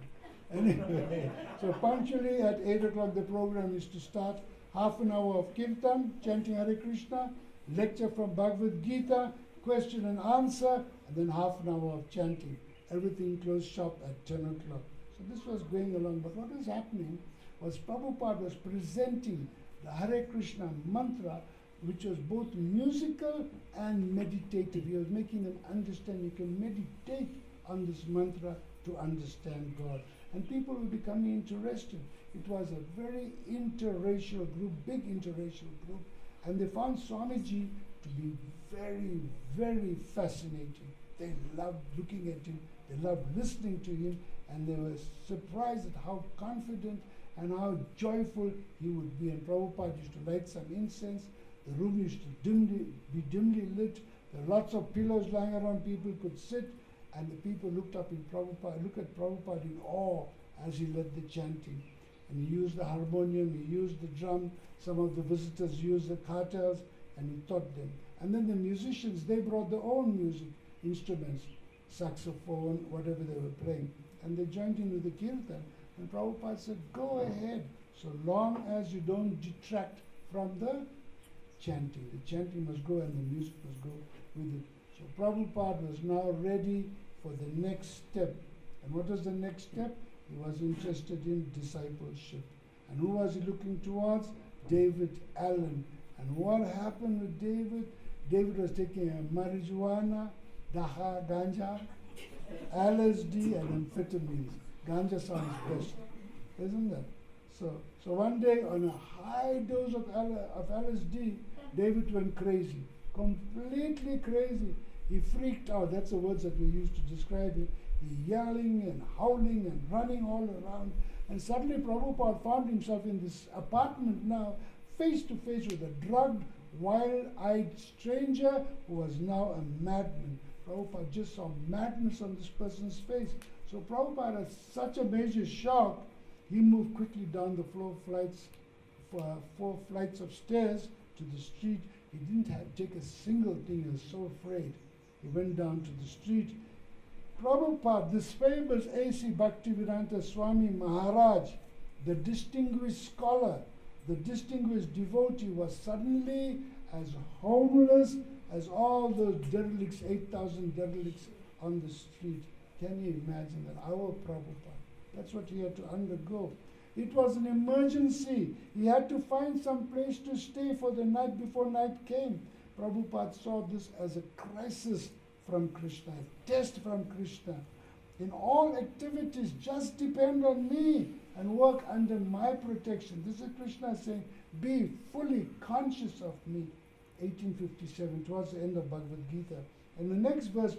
Speaker 1: Anyway, so punctually at 8 o'clock the program is to start. Half an hour of kirtan, chanting Hare Krishna, lecture from Bhagavad Gita, question and answer, and then half an hour of chanting. Everything closed shop at 10 o'clock. So this was going along, but what was happening was Prabhupada was presenting the Hare Krishna mantra, which was both musical and meditative. He was making them understand you can meditate on this mantra to understand God. And people were becoming interested. It was a very interracial group, big interracial group, and they found Swamiji to be very, very fascinating. They loved looking at him, they loved listening to him, and they were surprised at how confident and how joyful he would be. And Prabhupada used to light some incense. The room used to be dimly lit. There were lots of pillows lying around. People could sit, and the people looked at Prabhupada in awe as he led the chanting. And he used the harmonium, he used the drum. Some of the visitors used the kartals, and he taught them. And then the musicians, they brought their own music, instruments, saxophone, whatever they were playing. And they joined in with the kirtan. And Prabhupada said, go ahead, so long as you don't detract from the chanting. The chanting must go and the music must go with it. So Prabhupada was now ready for the next step. And what was the next step? He was interested in discipleship. And who was he looking towards? David Allen. And what happened with David? David was taking marijuana, ganja, LSD, and amphetamines. Ganja sounds best, isn't that? So one day on a high dose of LSD, David went crazy, completely crazy. He freaked out. That's the words that we use to describe him. He yelling and howling and running all around. And suddenly Prabhupada found himself in this apartment now, face to face with a drugged, wild-eyed stranger who was now a madman. Prabhupada just saw madness on this person's face. So Prabhupada had such a major shock, he moved quickly down the four flights of stairs to the street. He didn't take a single thing, he was so afraid. He went down to the street. Prabhupada, this famous A.C. Bhaktivedanta Swami Maharaj, the distinguished scholar, the distinguished devotee, was suddenly as homeless as all those derelicts, 8,000 derelicts on the street. Can you imagine that? Our Prabhupada. That's what he had to undergo. It was an emergency. He had to find some place to stay for the night before night came. Prabhupada saw this as a crisis from Krishna, test from Krishna. In all activities, just depend on me and work under my protection. This is Krishna saying, be fully conscious of me. 1857, towards the end of Bhagavad Gita. In the next verse,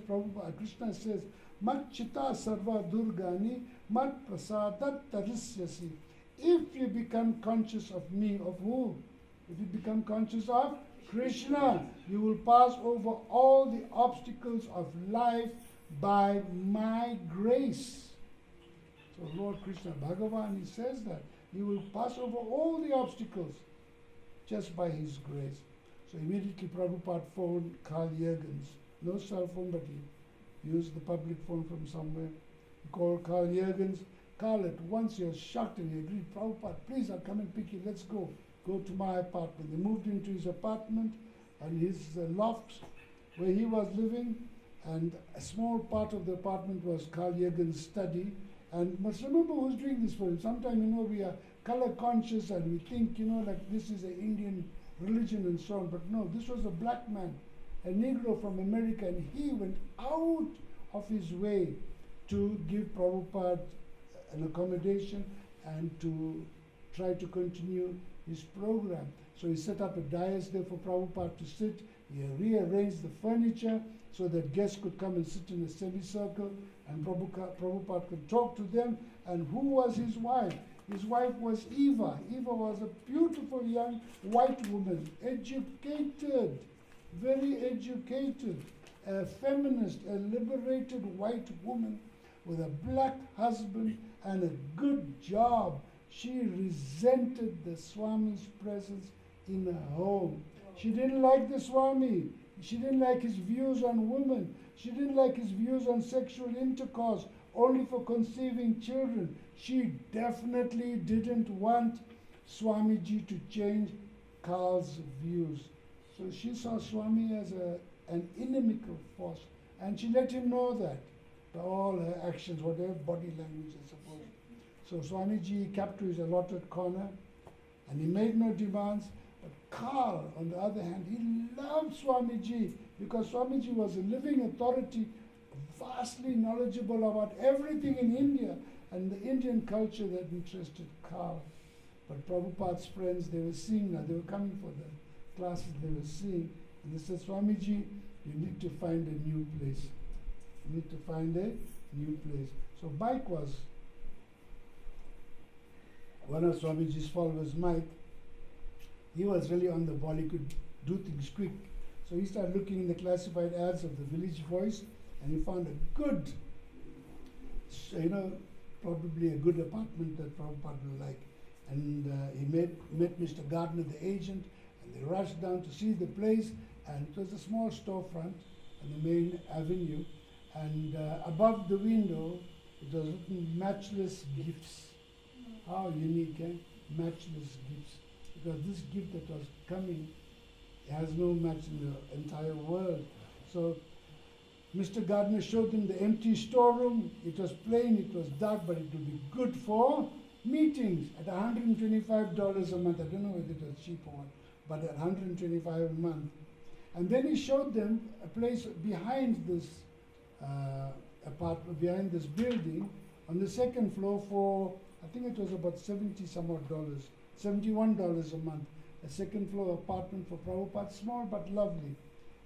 Speaker 1: Krishna says, Mat chita sarva durgani, mat prasadat tarisyasi. If you become conscious of me, of who? If you become conscious of Krishna, you will pass over all the obstacles of life by my grace. So Lord Krishna, Bhagavan, he says that you will pass over all the obstacles just by his grace. So immediately Prabhupada phoned Carl Jürgens. No cell phone, but he used the public phone from somewhere. He called Carl Jürgens. Carl at once, he was shocked and he agreed, Prabhupada, please, I'll come and pick you, let's go. Go to my apartment. They moved into his apartment and his loft where he was living, and a small part of the apartment was Carl Jürgens' study. And must remember who's doing this for him. Sometimes, we are color conscious and we think, like this is an Indian religion and so on. But no, this was a black man, a Negro from America, and he went out of his way to give Prabhupada an accommodation and to try to continue his program. So he set up a dais there for Prabhupada to sit. He rearranged the furniture so that guests could come and sit in a semicircle and Prabhupada could talk to them. And who was his wife? His wife was Eva. Eva was a beautiful young white woman, educated, very educated, a feminist, a liberated white woman with a black husband and a good job. She resented the Swami's presence in her home. She didn't like the Swami. She didn't like his views on women. She didn't like his views on sexual intercourse, only for conceiving children. She definitely didn't want Swamiji to change Carl's views. So she saw Swami as an inimical force, and she let him know that by all her actions, whatever body language I suppose. So Swamiji kept to his allotted corner, and he made no demands. But Carl, on the other hand, he loved Swamiji because Swamiji was a living authority, vastly knowledgeable about everything in India and the Indian culture that interested Carl. But Prabhupada's friends, they were seeing now, they were coming for the classes, they were seeing, and they said, Swamiji, you need to find a new place. You need to find a new place. So Mike was one of Swamiji's followers, Mike. He was really on the ball, he could do things quick. So he started looking in the classified ads of the Village Voice, and he found a good, probably a good apartment that Prabhupada would like. And he met Mr. Gardner, the agent, and they rushed down to see the place, and it was a small storefront on the main avenue, and above the window it was written matchless gifts. How unique, eh? Matchless gifts. Because this gift that was coming has no match in the entire world. So Mr. Gardner showed him the empty storeroom. It was plain, it was dark, but it would be good for meetings at $125 a month. I don't know whether it was cheap or what, but at $125 a month. And then he showed them a place behind this apartment, behind this building, on the second floor for, I think it was about 70 some odd dollars, $71 a month. A second floor apartment for Prabhupada, small but lovely.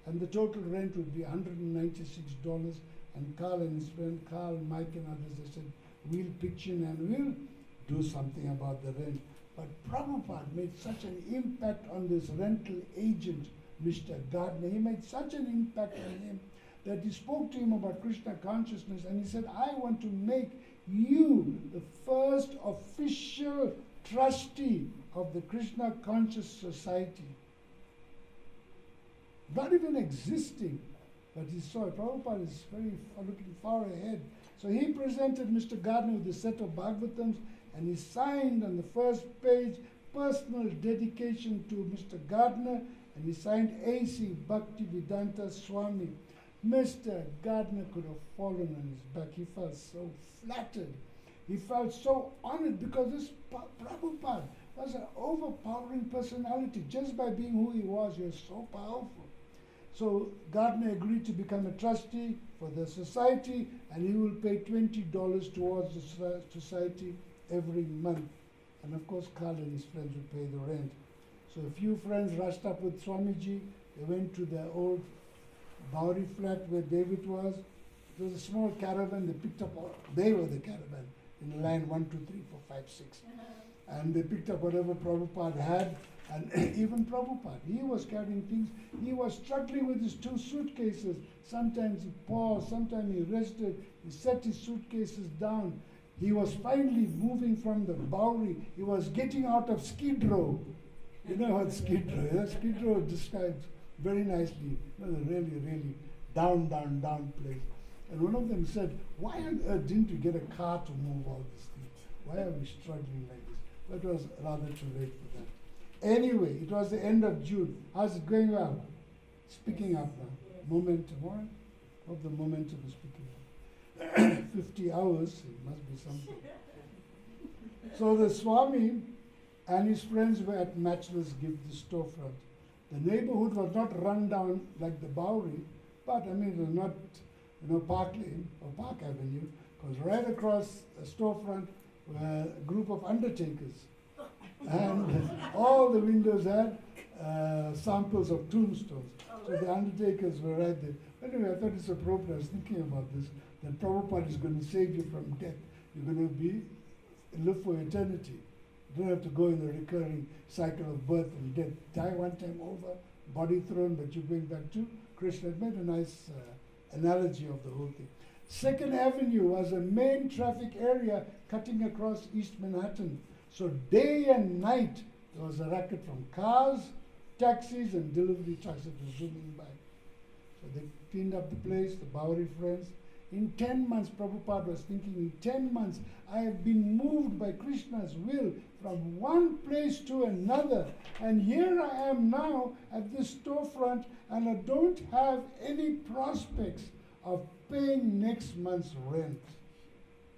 Speaker 1: And the total rent would be $196. And Carl and his friend, Carl, Mike and others, they said, we'll pitch in and we'll do something about the rent. But Prabhupada made such an impact on this rental agent, Mr. Gardner. He made such an impact on him that he spoke to him about Krishna consciousness, and he said, I want to make you the first official trustee of the Krishna Conscious Society. Not even existing, but he saw it. Prabhupada is very looking far ahead. So he presented Mr. Gardner with a set of Bhagavatams, and he signed on the first page, personal dedication to Mr. Gardner, and he signed A.C. Bhaktivedanta Swami. Mr. Gardner could have fallen on his back. He felt so flattered. He felt so honored because this Prabhupada was an overpowering personality. Just by being who he was so powerful. So Gardner agreed to become a trustee for the society, and he will pay $20 towards the society every month. And of course, Carl and his friends would pay the rent. So a few friends rushed up with Swamiji. They went to their old Bowery flat where David was. It was a small caravan. They picked up, they were the caravan in line 1, 2, 3, 4, 5, 6. And they picked up whatever Prabhupada had. And even Prabhupada, he was carrying things. He was struggling with his 2 suitcases. Sometimes he paused, sometimes he rested. He set his suitcases down. He was finally moving from the Bowery. He was getting out of Skid Row. You know what Skid Row is? Skid Row describes very nicely, a really, really down place. And one of them said, why on earth didn't you get a car to move all these things? Why are we struggling like this? That was rather too late for that. Anyway, it was the end of June. How's it going well? It's picking up now. Momentum, all right? Hope the momentum is picking up. 50 hours, it must be something. So the Swami and his friends were at Matchless Gift, the storefront. The neighborhood was not run down like the Bowery, but I mean, it was not, Park Lane or Park Avenue, because right across the storefront were a group of undertakers. And all the windows had samples of tombstones. So the undertakers were right there. Anyway, I thought it's appropriate. I was thinking about this, that Prabhupada is going to save you from death. You're going to live for eternity. You don't have to go in the recurring cycle of birth and death. Die one time over, body thrown, but you're going back to Krishna. It made a nice analogy of the whole thing. 2nd Avenue was a main traffic area cutting across East Manhattan. So day and night, there was a racket from cars, taxis, and delivery trucks that were zooming by. So they cleaned up the place, the Bowery friends. In 10 months, Prabhupada was thinking, in 10 months, I have been moved by Krishna's will from one place to another. And here I am now at this storefront, and I don't have any prospects of paying next month's rent.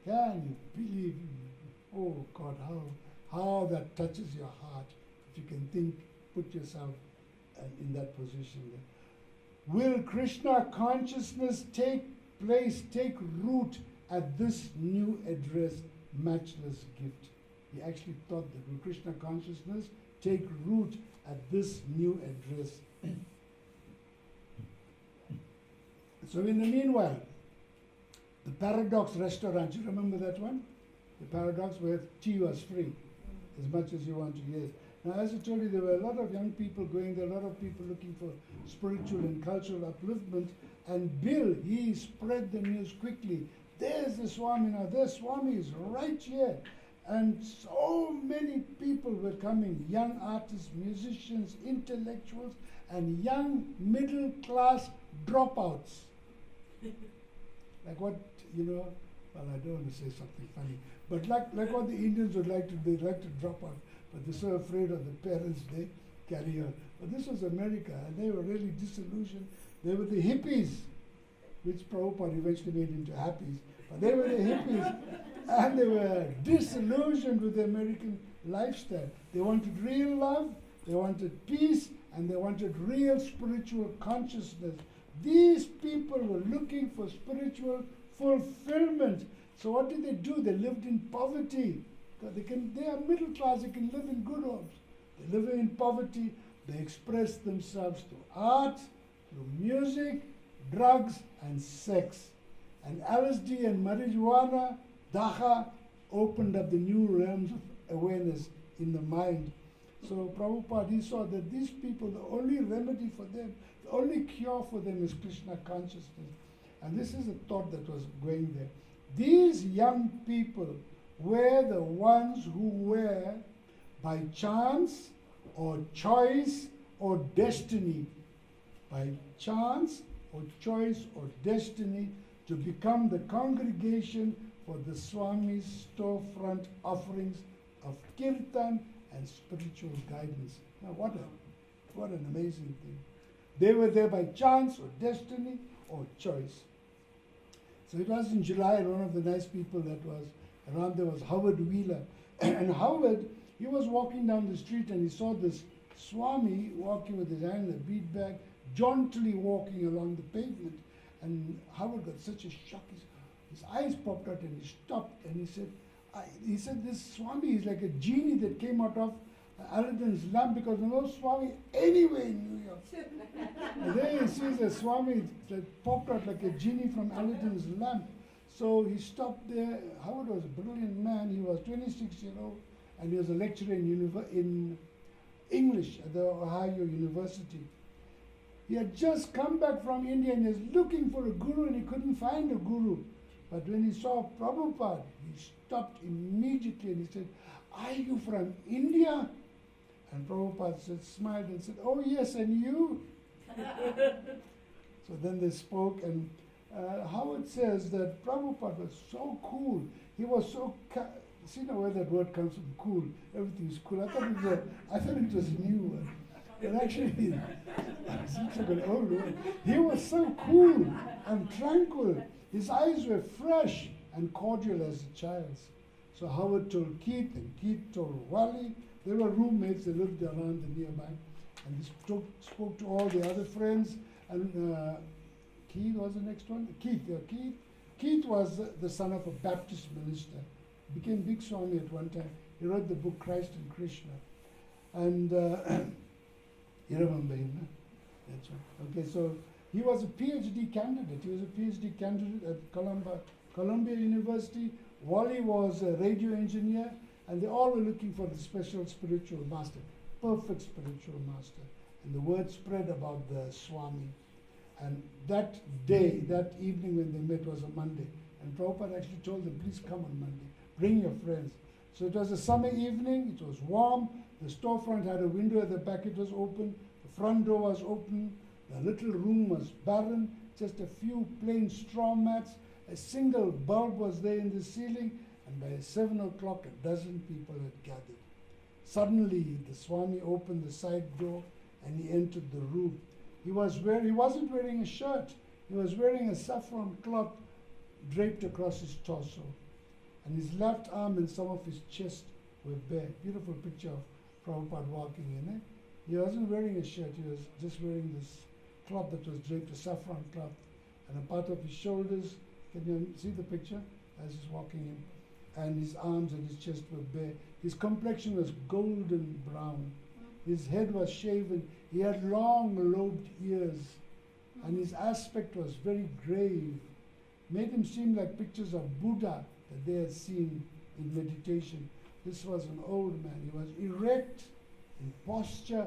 Speaker 1: Can you believe? Oh God, how that touches your heart. If you can think, put yourself in that position. Will Krishna consciousness take root at this new address, Matchless Gift? He actually thought that will Krishna consciousness take root at this new address? So in the meanwhile, the Paradox restaurant, you remember that one? The Paradox where tea was free, as much as you want to get. Now, as I told you, there were a lot of young people going there, a lot of people looking for spiritual and cultural upliftment. And Bill, he spread the news quickly. There's the Swami now, the Swami is right here. And so many people were coming, young artists, musicians, intellectuals, and young middle-class dropouts. Like what, well, I don't want to say something funny, but like what the Indians would like to, they'd like to drop out, but they're so afraid of the parents, they carry on. But this was America, and they were really disillusioned. They were the hippies, which Prabhupada eventually made into happies, but they were the hippies, and they were disillusioned with the American lifestyle. They wanted real love, they wanted peace, and they wanted real spiritual consciousness. These people were looking for spiritual fulfillment. So what did they do? They lived in poverty. They are middle class, they can live in good homes. They live in poverty, they express themselves through art, through music, drugs, and sex. And LSD and marijuana, dacha, opened up the new realms of awareness in the mind. So Prabhupada, he saw that these people, the only remedy for them, the only cure for them is Krishna consciousness. And this is a thought that was going there. These young people were the ones who were, by chance or choice or destiny, by chance or choice or destiny, to become the congregation for the Swami's storefront offerings of kirtan and spiritual guidance. Now what an amazing thing. They were there by chance or destiny or choice. So it was in July, and one of the nice people that was around there was Howard Wheeler. And Howard, he was walking down the street and he saw this Swami walking with his hand in a bead bag, jauntily walking along the pavement. And Howard got such a shock. His eyes popped out and he stopped and he said, this Swami is like a genie that came out of Aladdin's lamp, because there was no Swami anywhere in New York. And there he sees a Swami that popped out like a genie from Aladdin's lamp. So he stopped there. Howard was a brilliant man. He was 26 years old and he was a lecturer in English at the Ohio University. He had just come back from India and he was looking for a guru and he couldn't find a guru. But when he saw Prabhupada, he stopped immediately and he said, "Are you from India?" And Prabhupada smiled and said, "Oh yes, and you?" So then they spoke, and Howard says that Prabhupada was so cool. He was so, see now where that word comes from, cool. Everything is cool. I thought it was a new word. But actually, it seems like an old word. He was so cool and tranquil. His eyes were fresh and cordial as a child's. So Howard told Keith, and Keith told Wally. They were roommates. They lived around the nearby. And he spoke to all the other friends. And Keith was the next one. Keith was the son of a Baptist minister. Became big Swami at one time. He wrote the book Christ and Krishna. And you remember him, no? That's right. Okay, so he was a PhD candidate. He was a PhD candidate at Columbia University. Wally was a radio engineer, and they all were looking for the special spiritual master, perfect spiritual master. And the word spread about the Swami. And that day, that evening when they met was a Monday. And Prabhupada actually told them, please come on Monday, bring your friends. So it was a summer evening, it was warm, the storefront had a window at the back, it was open, the front door was open, the little room was barren, just a few plain straw mats, a single bulb was there in the ceiling, and by 7 o'clock, a dozen people had gathered. Suddenly, the Swami opened the side door and he entered the room. He wasn't wearing a shirt, he was wearing a saffron cloth draped across his torso. And his left arm and some of his chest were bare. Beautiful picture of Prabhupada walking in. He wasn't wearing a shirt, he was just wearing this cloth that was draped, a saffron cloth. And a part of his shoulders, can you see the picture as he's walking in? And his arms and his chest were bare. His complexion was golden brown. His head was shaven. He had long lobed ears. And his aspect was very grave. Made him seem like pictures of Buddha that they had seen in meditation. This was an old man. He was erect in posture,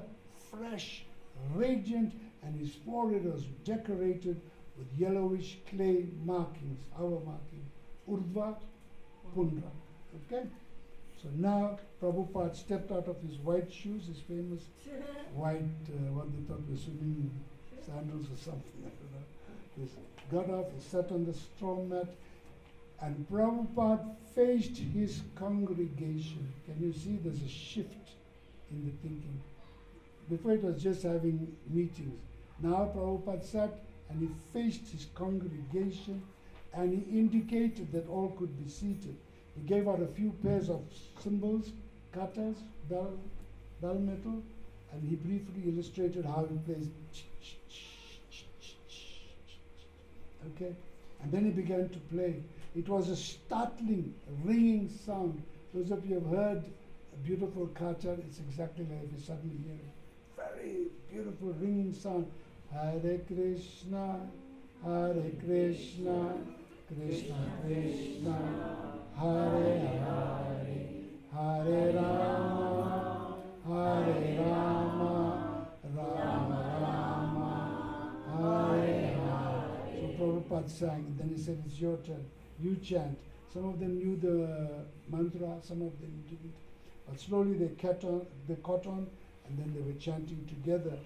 Speaker 1: fresh, radiant, and his forehead was decorated with yellowish clay markings, our marking, Urdhva, Pundra. Okay? So now Prabhupada stepped out of his white shoes, his famous white, what they thought were swimming sandals or something. I don't know. He got off, he sat on the straw mat, and Prabhupada faced his congregation. Can you see there's a shift in the thinking? Before it was just having meetings. Now Prabhupada sat and he faced his congregation and he indicated that all could be seated. He gave out a few pairs of cymbals, katas, bell metal, and he briefly illustrated how he plays. Okay? And then he began to play. It was a startling, ringing sound. Those of you who have heard a beautiful kata, it's exactly like if you suddenly hear it. Very beautiful ringing sound. Hare Krishna, Krishna Krishna, Hare Hare, Hare Rama, Rama Rama, Hare Hare. So Prabhupada sang, and then he said, it's your turn, you chant. Some of them knew the mantra, some of them didn't. But slowly they caught on, and then they were chanting together.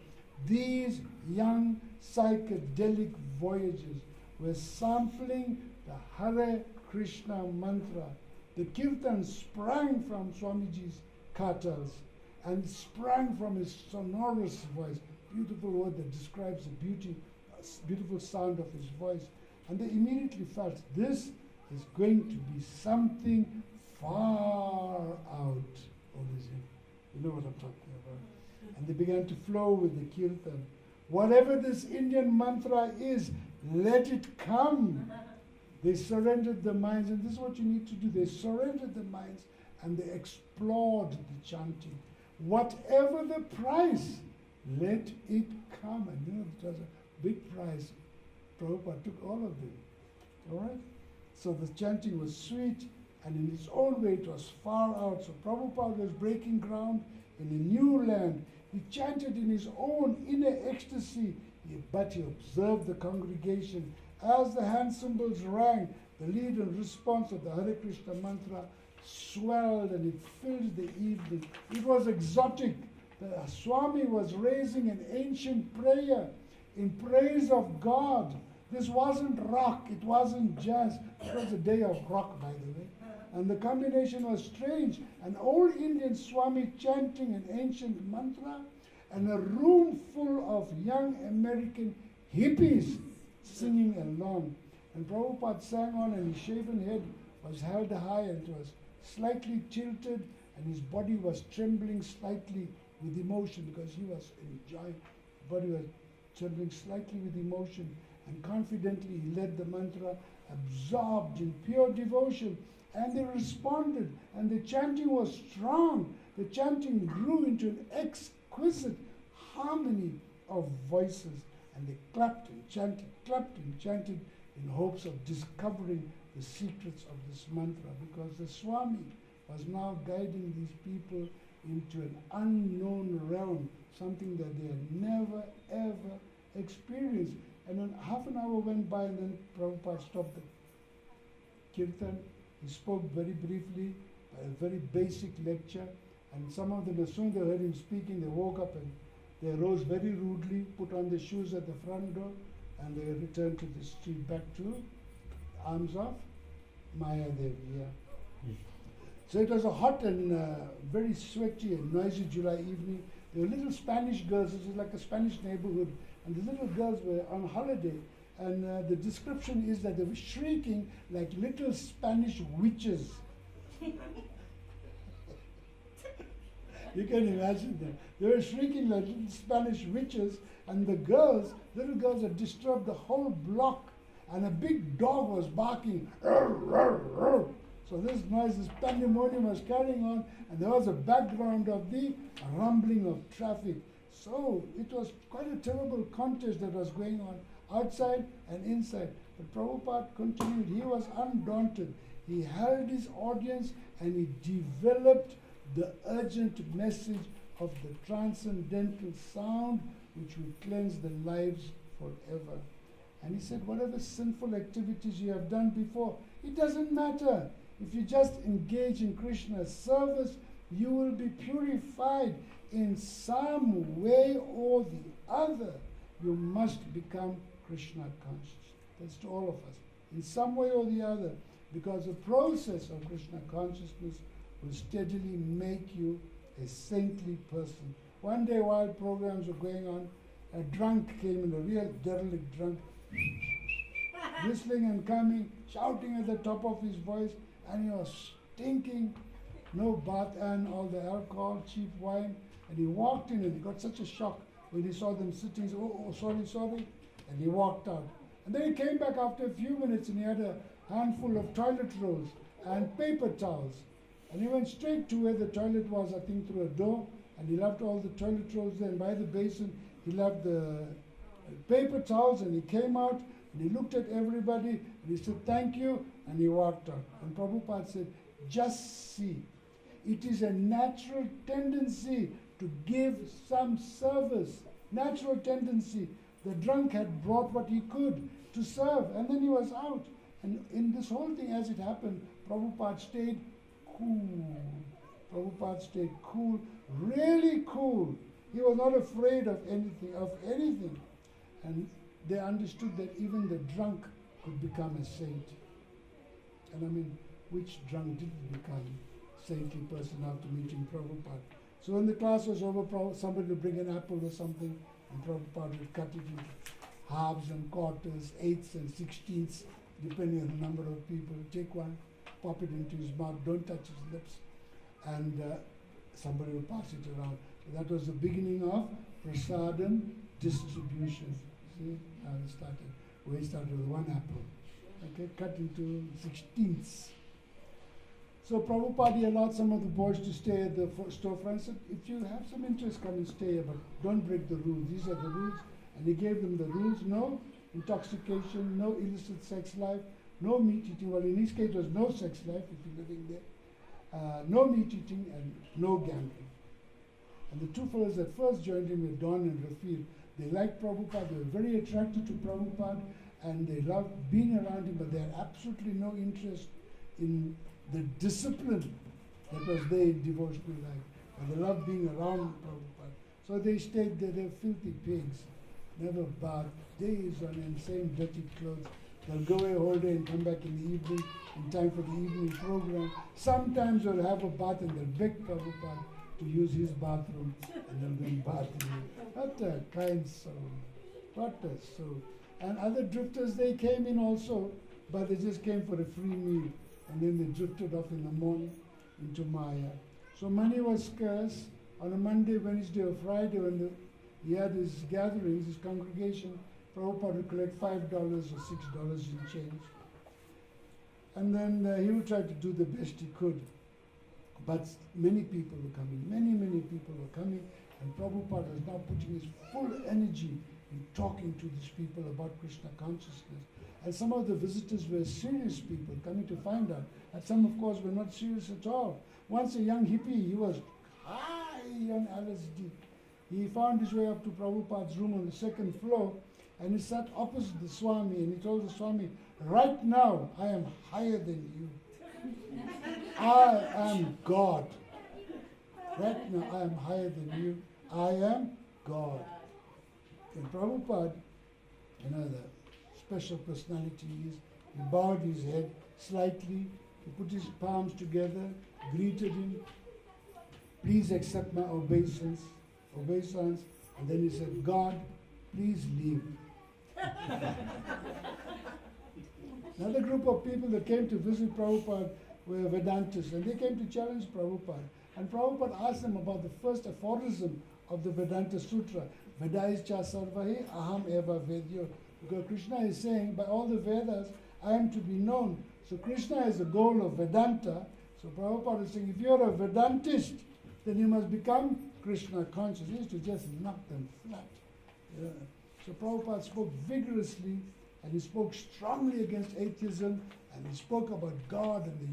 Speaker 1: These young psychedelic voyagers were sampling the Hare Krishna mantra. The kirtan sprang from Swamiji's katas and sprang from his sonorous voice. Beautiful word that describes the beautiful sound of his voice. And they immediately felt this is going to be something far out. You know what I'm talking about. And they began to flow with the kirtan. Whatever this Indian mantra is, let it come. They surrendered their minds, and this is what you need to do. They surrendered their minds and they explored the chanting. Whatever the price, let it come. And you know, it was a big price. Prabhupada took all of them. All right? So the chanting was sweet, and in its own way it was far out. So Prabhupada was breaking ground in a new land. He chanted in his own inner ecstasy, but he observed the congregation. As the hand cymbals rang, the lead and response of the Hare Krishna mantra swelled and it filled the evening. It was exotic. The Swami was raising an ancient prayer in praise of God. This wasn't rock, it wasn't jazz. It was a day of rock, by the way. And the combination was strange. An old Indian Swami chanting an ancient mantra and a room full of young American hippies singing along. And Prabhupada sang on, and his shaven head was held high and it was slightly tilted, and his body was trembling slightly with emotion because he was enjoying. His body was trembling slightly with emotion, and confidently he led the mantra, absorbed in pure devotion. And they responded, and the chanting was strong. The chanting grew into an exquisite harmony of voices, and they clapped and chanted in hopes of discovering the secrets of this mantra, because the Swami was now guiding these people into an unknown realm, something that they had never ever experienced. And then half an hour went by, and then Prabhupada stopped the kirtan. He spoke very briefly, a very basic lecture, and some of them, as soon as they heard him speaking, they woke up and they arose very rudely, put on their shoes at the front door, and they returned to the street, back to arms of Maya Devi. Yeah. So it was a hot and very sweaty and noisy July evening. There were little Spanish girls. This is like a Spanish neighborhood, and the little girls were on holiday. And the description is that they were shrieking like little Spanish witches. You can imagine them. They were shrieking like little Spanish witches, and the little girls had disturbed the whole block, and a big dog was barking. So this noise, this pandemonium was carrying on, and there was a background of the rumbling of traffic. So it was quite a terrible contest that was going on outside and inside. But Prabhupada continued. He was undaunted. He held his audience and he developed the urgent message of the transcendental sound which will cleanse the lives forever. And he said, whatever sinful activities you have done before, it doesn't matter. If you just engage in Krishna's service, you will be purified in some way or the other. You must become Krishna conscious. That's to all of us. In some way or the other, because the process of Krishna consciousness will steadily make you a saintly person. One day while programs were going on, a drunk came in, a real derelict drunk, whistling and coming, shouting at the top of his voice, and he was stinking, no bath and all the alcohol, cheap wine, and he walked in and he got such a shock when he saw them sitting. He said, oh, sorry, and he walked out. And then he came back after a few minutes and he had a handful of toilet rolls and paper towels. And he went straight to where the toilet was, I think through a door, and he left all the toilet rolls there, and by the basin he left the paper towels, and he came out and he looked at everybody and he said, thank you, and he walked out. And Prabhupada said, just see, it is a natural tendency to give some service. Natural tendency. The drunk had brought what he could to serve, and then he was out. And in this whole thing, as it happened, Prabhupada stayed cool. Prabhupada stayed cool, really cool. He was not afraid of anything. And they understood that even the drunk could become a saint. And I mean, which drunk didn't become a saintly person after meeting Prabhupada? So when the class was over, somebody would bring an apple or something, and Prabhupada would cut it into halves and quarters, eighths and sixteenths, depending on the number of people. Take one, pop it into his mouth, don't touch his lips, and somebody would pass it around. So that was the beginning of prasadam distribution. See how it started. We started with one apple. Okay, cut into 16ths. So Prabhupada allowed some of the boys to stay at the storefront. Said, if you have some interest, come and stay here, but don't break the rules. These are the rules. And he gave them the rules. No intoxication, no illicit sex life, no meat eating. Well, in his case, it was no sex life if you're living there. No meat eating and no gambling. And the two fellows that first joined him were Don and Rafil. They liked Prabhupada. They were very attracted to Prabhupada. And they loved being around him, but they had absolutely no interest in the discipline that was their devotional life. And they loved being around Prabhupada. So they stayed there. They were filthy pigs. Never bathed. Days on end, same dirty clothes. They'll go away all day and come back in the evening in time for the evening program. Sometimes they'll have a bath and they'll beg Prabhupada to use his bathroom and then they'll bath in it. What a kind soul. What a soul. And other drifters, they came in also, but they just came for a free meal. And then they drifted off in the morning into Maya. So money was scarce. On a Monday, Wednesday, or Friday, when he had his gatherings, his congregation, Prabhupada would collect $5 or $6 in change. And then he would try to do the best he could. But many people were coming, many people were coming, and Prabhupada was now putting his full energy in talking to these people about Krishna consciousness. And some of the visitors were serious people coming to find out. And some, of course, were not serious at all. Once a young hippie, he was high on LSD. He found his way up to Prabhupada's room on the second floor, and he sat opposite the Swami, and he told the Swami, right now, I am higher than you. I am God. Right now, I am higher than you. I am God. And Prabhupada, the special personality is, he bowed his head slightly, he put his palms together, greeted him, please accept my obeisance, and then he said, God, please leave. Another group of people that came to visit Prabhupada were Vedantists, and they came to challenge Prabhupada. And Prabhupada asked them about the first aphorism of the Vedanta Sutra, Vedaischa sarvahi aham eva vedyo. Because Krishna is saying, by all the Vedas, I am to be known. So Krishna is the goal of Vedanta. So Prabhupada is saying, if you're a Vedantist, then you must become Krishna conscious. He used to just knock them flat. Yeah. So Prabhupada spoke vigorously, and he spoke strongly against atheism, and he spoke about God and the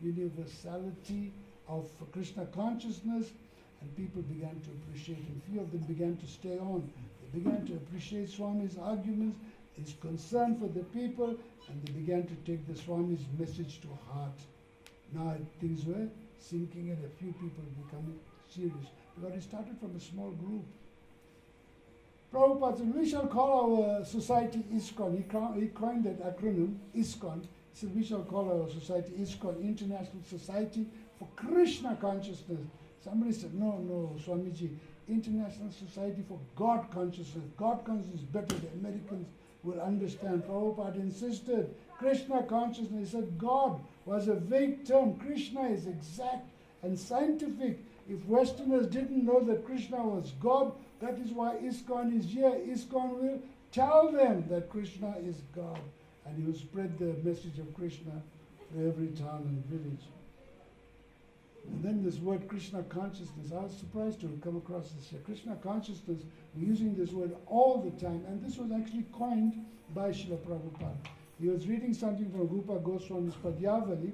Speaker 1: universality of Krishna consciousness, and people began to appreciate him. Few of them began to stay on. They began to appreciate Swami's arguments, his concern for the people, and they began to take the Swami's message to heart. Now things were sinking in, a few people becoming serious, because it started from a small group. Prabhupada said, we shall call our society ISKCON. He coined that acronym, ISKCON. He said, we shall call our society ISKCON, International Society for Krishna Consciousness. Somebody said, no, Swamiji, International Society for God Consciousness. God Consciousness is better, the Americans will understand. Prabhupada insisted, Krishna Consciousness. He said God was a vague term. Krishna is exact and scientific. If Westerners didn't know that Krishna was God, that is why ISKCON is here. ISKCON will tell them that Krishna is God. And he will spread the message of Krishna to every town and village. And then this word Krishna consciousness, I was surprised to come across this here. Krishna consciousness, we're using this word all the time, and this was actually coined by Srila Prabhupada. He was reading something from Rupa Goswami's Padyavali,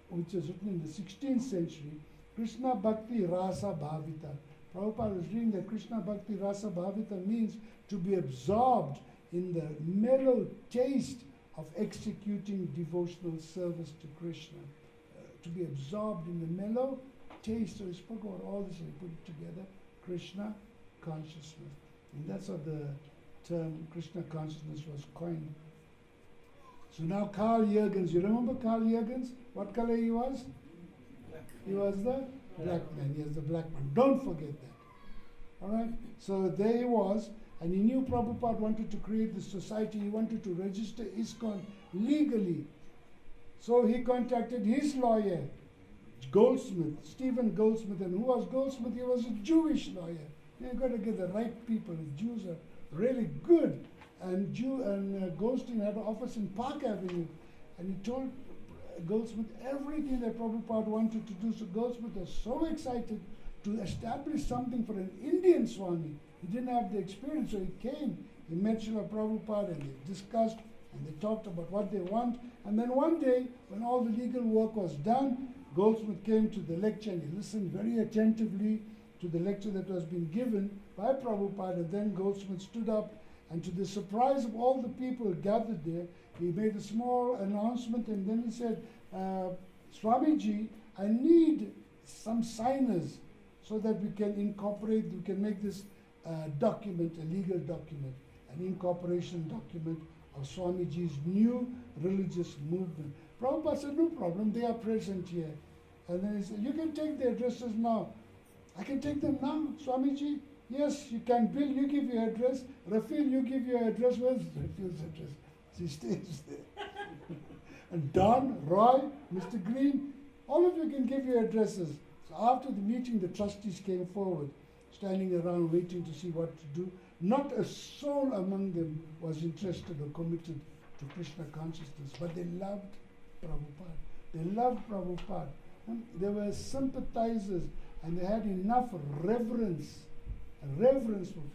Speaker 1: which was written in the 16th century, Krishna Bhakti Rasa Bhavita. Prabhupada was reading that Krishna Bhakti Rasa Bhavita means to be absorbed in the mellow taste of executing devotional service to Krishna. To be absorbed in the mellow taste. So he spoke about all this and he put it together, Krishna consciousness. And that's how the term Krishna consciousness was coined. So now Carl Jürgens, you remember Carl Jürgens? What color he was? He was the black man. He was the black man. Don't forget that. All right? So there he was, and he knew Prabhupada wanted to create this society. He wanted to register ISKCON legally. So he contacted his lawyer, Goldsmith, Stephen Goldsmith. And who was Goldsmith? He was a Jewish lawyer You've got to get the right people. The Jews are really good. And Goldstein had an office in Park Avenue, and he told Goldsmith everything that Prabhupada wanted to do. So Goldsmith was so excited to establish something for an Indian Swami. He didn't have the experience, so he came. He met Srila Prabhupada, and they discussed, and they talked about what they want. And then one day, when all the legal work was done, Goldsmith came to the lecture, and he listened very attentively to the lecture that was being given by Prabhupada. And then Goldsmith stood up, and to the surprise of all the people gathered there, he made a small announcement, and then he said, Swamiji, I need some signers so that we can make this document, a legal document, an incorporation document of Swamiji's new religious movement. Prabhupada said, no problem, they are present here. And then he said, you can take the addresses now. I can take them now, Swamiji? Yes, you can. Bill, you give your address. Rafil, you give your address. Where's Rafil's address? He stays there. And Don, Roy, Mr. Green, all of you can give your addresses. So after the meeting, the trustees came forward, standing around waiting to see what to do. Not a soul among them was interested or committed to Krishna consciousness, but they loved Prabhupada. They loved Prabhupada. And they were sympathizers, and they had enough reverence for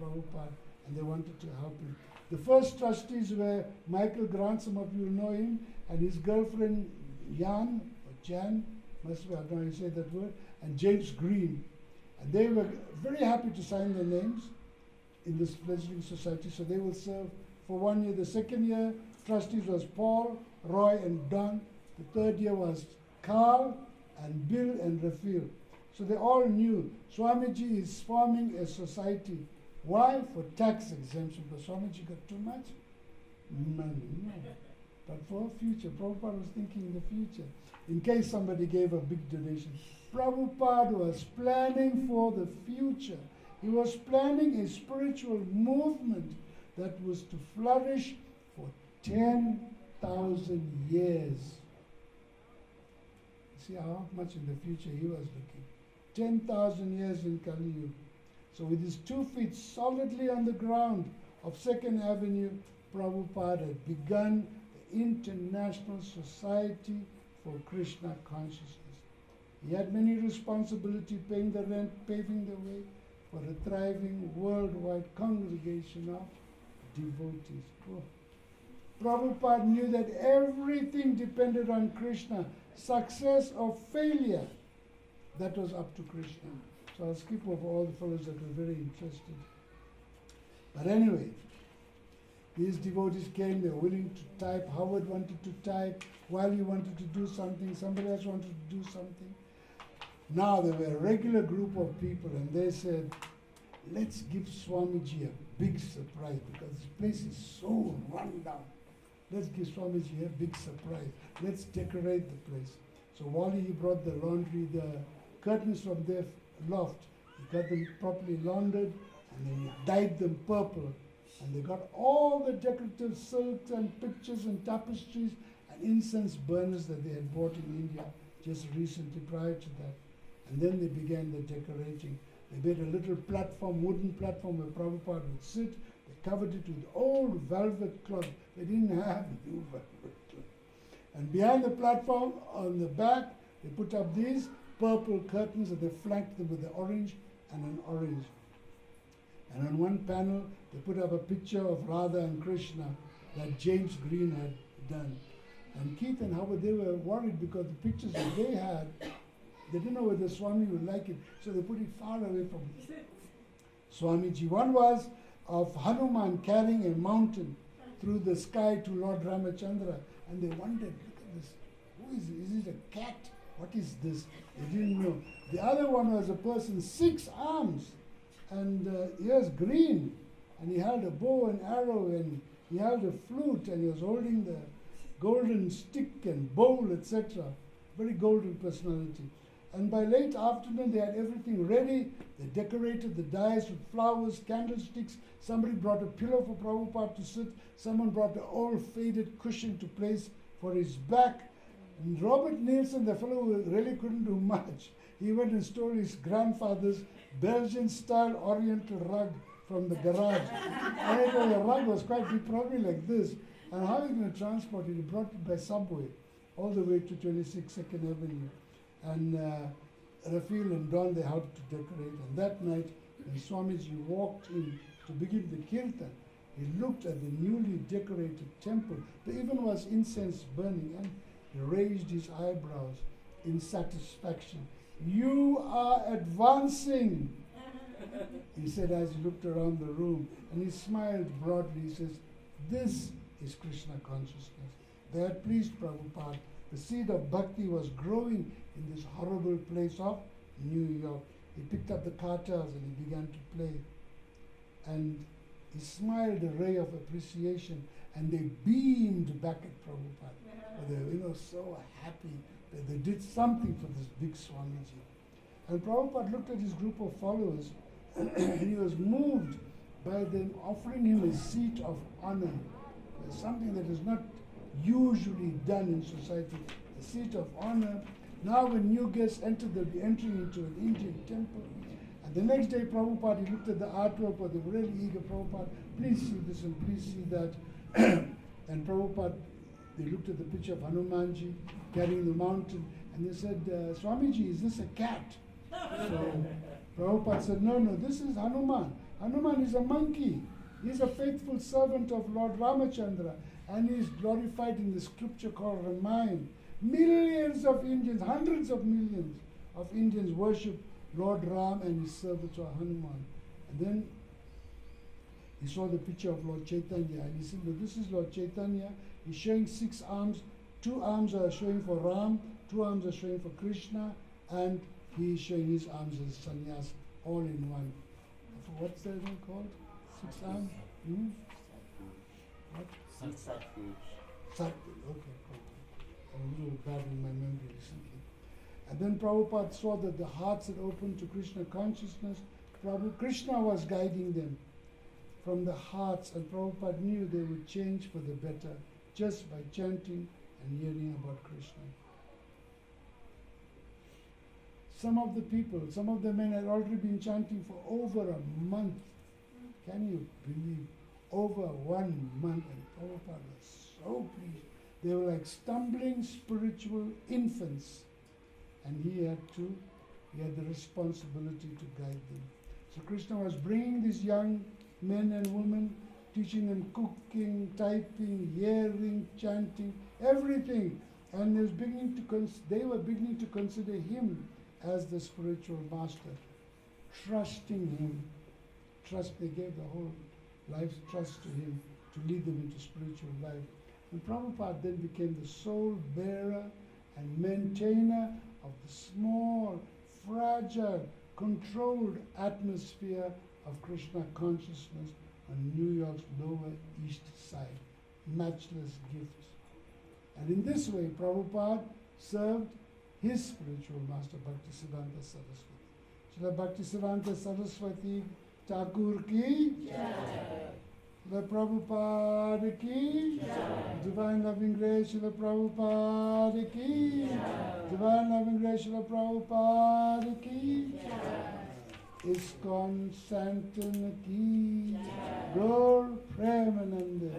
Speaker 1: Prabhupada, and they wanted to help him. The first trustees were Michael Grant, some of you know him, and his girlfriend Jan, I don't know how you say that word, and James Green. And they were very happy to sign their names in this fledgling society, so they will serve for 1 year. The second year, trustees was Paul, Roy, and Don. The third year was Carl, and Bill, and Rafil. So they all knew Swamiji is forming a society. Why? For tax exemption. But Swamiji got too much money. No. But for future, Prabhupada was thinking in the future. In case somebody gave a big donation. Prabhupada was planning for the future. He was planning a spiritual movement that was to flourish for 10,000 years. See how much in the future he was looking. 10,000 years in Kali Yuga. So with his 2 feet solidly on the ground of 2nd Avenue, Prabhupada had begun the International Society for Krishna Consciousness. He had many responsibilities, paying the rent, paving the way for a thriving worldwide congregation of devotees. Oh. Prabhupada knew that everything depended on Krishna. Success or failure, that was up to Krishna. So I'll skip over all the fellows that were very interested. But anyway, these devotees came, they were willing to type. Howard wanted to type, Wiley wanted to do something, somebody else wanted to do something. Now there were a regular group of people, and they said, let's give Swamiji a big surprise because this place is so run down. Let's give Swamiji a big surprise. Let's decorate the place. So Wally, he brought the laundry, the curtains from their loft. He got them properly laundered, and then he dyed them purple. And they got all the decorative silks and pictures and tapestries and incense burners that they had bought in India just recently prior to that. And then they began the decorating. They made a little platform, wooden platform where Prabhupada would sit. They covered it with old velvet cloth. They didn't have new velvet cloth. And behind the platform, on the back, they put up these purple curtains and they flanked them with the orange and an orange. And on one panel, they put up a picture of Radha and Krishna that James Green had done. And Keith and Howard, they were worried because the pictures that they had, they didn't know whether Swami would like it, so they put it far away from Swamiji. One was of Hanuman carrying a mountain through the sky to Lord Ramachandra, and they wondered, look at this, who is it? Is it a cat? What is this? They didn't know. The other one was a person, 6 arms, and he was green, and he held a bow and arrow, and he held a flute, and he was holding the golden stick and bowl, etc. Very golden personality. And by late afternoon, they had everything ready. They decorated the dais with flowers, candlesticks. Somebody brought a pillow for Prabhupada to sit. Someone brought an old faded cushion to place for his back. And Robert Nielsen, the fellow who really couldn't do much, he went and stole his grandfather's Belgian-style oriental rug from the garage. And the rug was quite big, probably like this. And how are you going to transport it? He brought it by subway all the way to 26 2nd Avenue. And Rafael and Don, they helped to decorate. And that night, when Swamiji walked in to begin the kirtan, he looked at the newly decorated temple. There even was incense burning, and he raised his eyebrows in satisfaction. "You are advancing," he said as he looked around the room, and he smiled broadly. He says, "This is Krishna consciousness." That pleased Prabhupada. The seed of bhakti was growing in this horrible place of New York. He picked up the katas and he began to play. And he smiled a ray of appreciation, and they beamed back at Prabhupada. They were so happy that they did something for this big Swamiji. And Prabhupada looked at his group of followers and he was moved by them offering him a seat of honor, something that is not usually done in society, a seat of honor. Now when new guests enter, they'll be entering into an Indian temple. And the next day, Prabhupada, he looked at the artwork, but they were really eager. Prabhupada, please see this and please see that. And Prabhupada, they looked at the picture of Hanumanji carrying the mountain, and they said, "Swamiji, is this a cat?" So Prabhupada said, no, this is Hanuman. Hanuman is a monkey. He's a faithful servant of Lord Ramachandra, and he is glorified in the scripture called Ramayana. Millions of Indians, hundreds of millions of Indians worship Lord Ram and his servant Hanuman. And then he saw the picture of Lord Chaitanya, and he said, "No, this is Lord Chaitanya. He's showing 6 arms. 2 arms are showing for Ram, 2 arms are showing for Krishna, and he is showing his arms as sannyas, all in one." What's that one called? 6 arms? What? Satguru. Okay, cool. I'm a little bad in my memory recently. And then Prabhupada saw that the hearts had opened to Krishna consciousness. Krishna was guiding them from the hearts, and Prabhupada knew they would change for the better just by chanting and hearing about Krishna. Some of the people, some of the men had already been chanting for over a month. Can you believe? Over 1 month, and Prabhupada was so pleased. They were like stumbling spiritual infants, and he had the responsibility to guide them. So Krishna was bringing these young men and women, teaching them cooking, typing, hearing, chanting, everything. And they were beginning to consider him as the spiritual master, trusting him. They gave the whole life's trust to him to lead them into spiritual life. And Prabhupada then became the sole bearer and maintainer of the small, fragile, controlled atmosphere of Krishna consciousness on New York's Lower East Side. Matchless gift. And in this way, Prabhupada served his spiritual master, Bhaktisiddhanta Saraswati. Srila Bhaktisiddhanta Saraswati Thakur ki Jai. Srila Prabhupada ki Jai. Divine Loving Grace, Srila Prabhupada ki Jai. Divine Loving Grace, Srila Prabhupada ki Jai. ISKCON Sandton ki Jai. Gaur Premananda.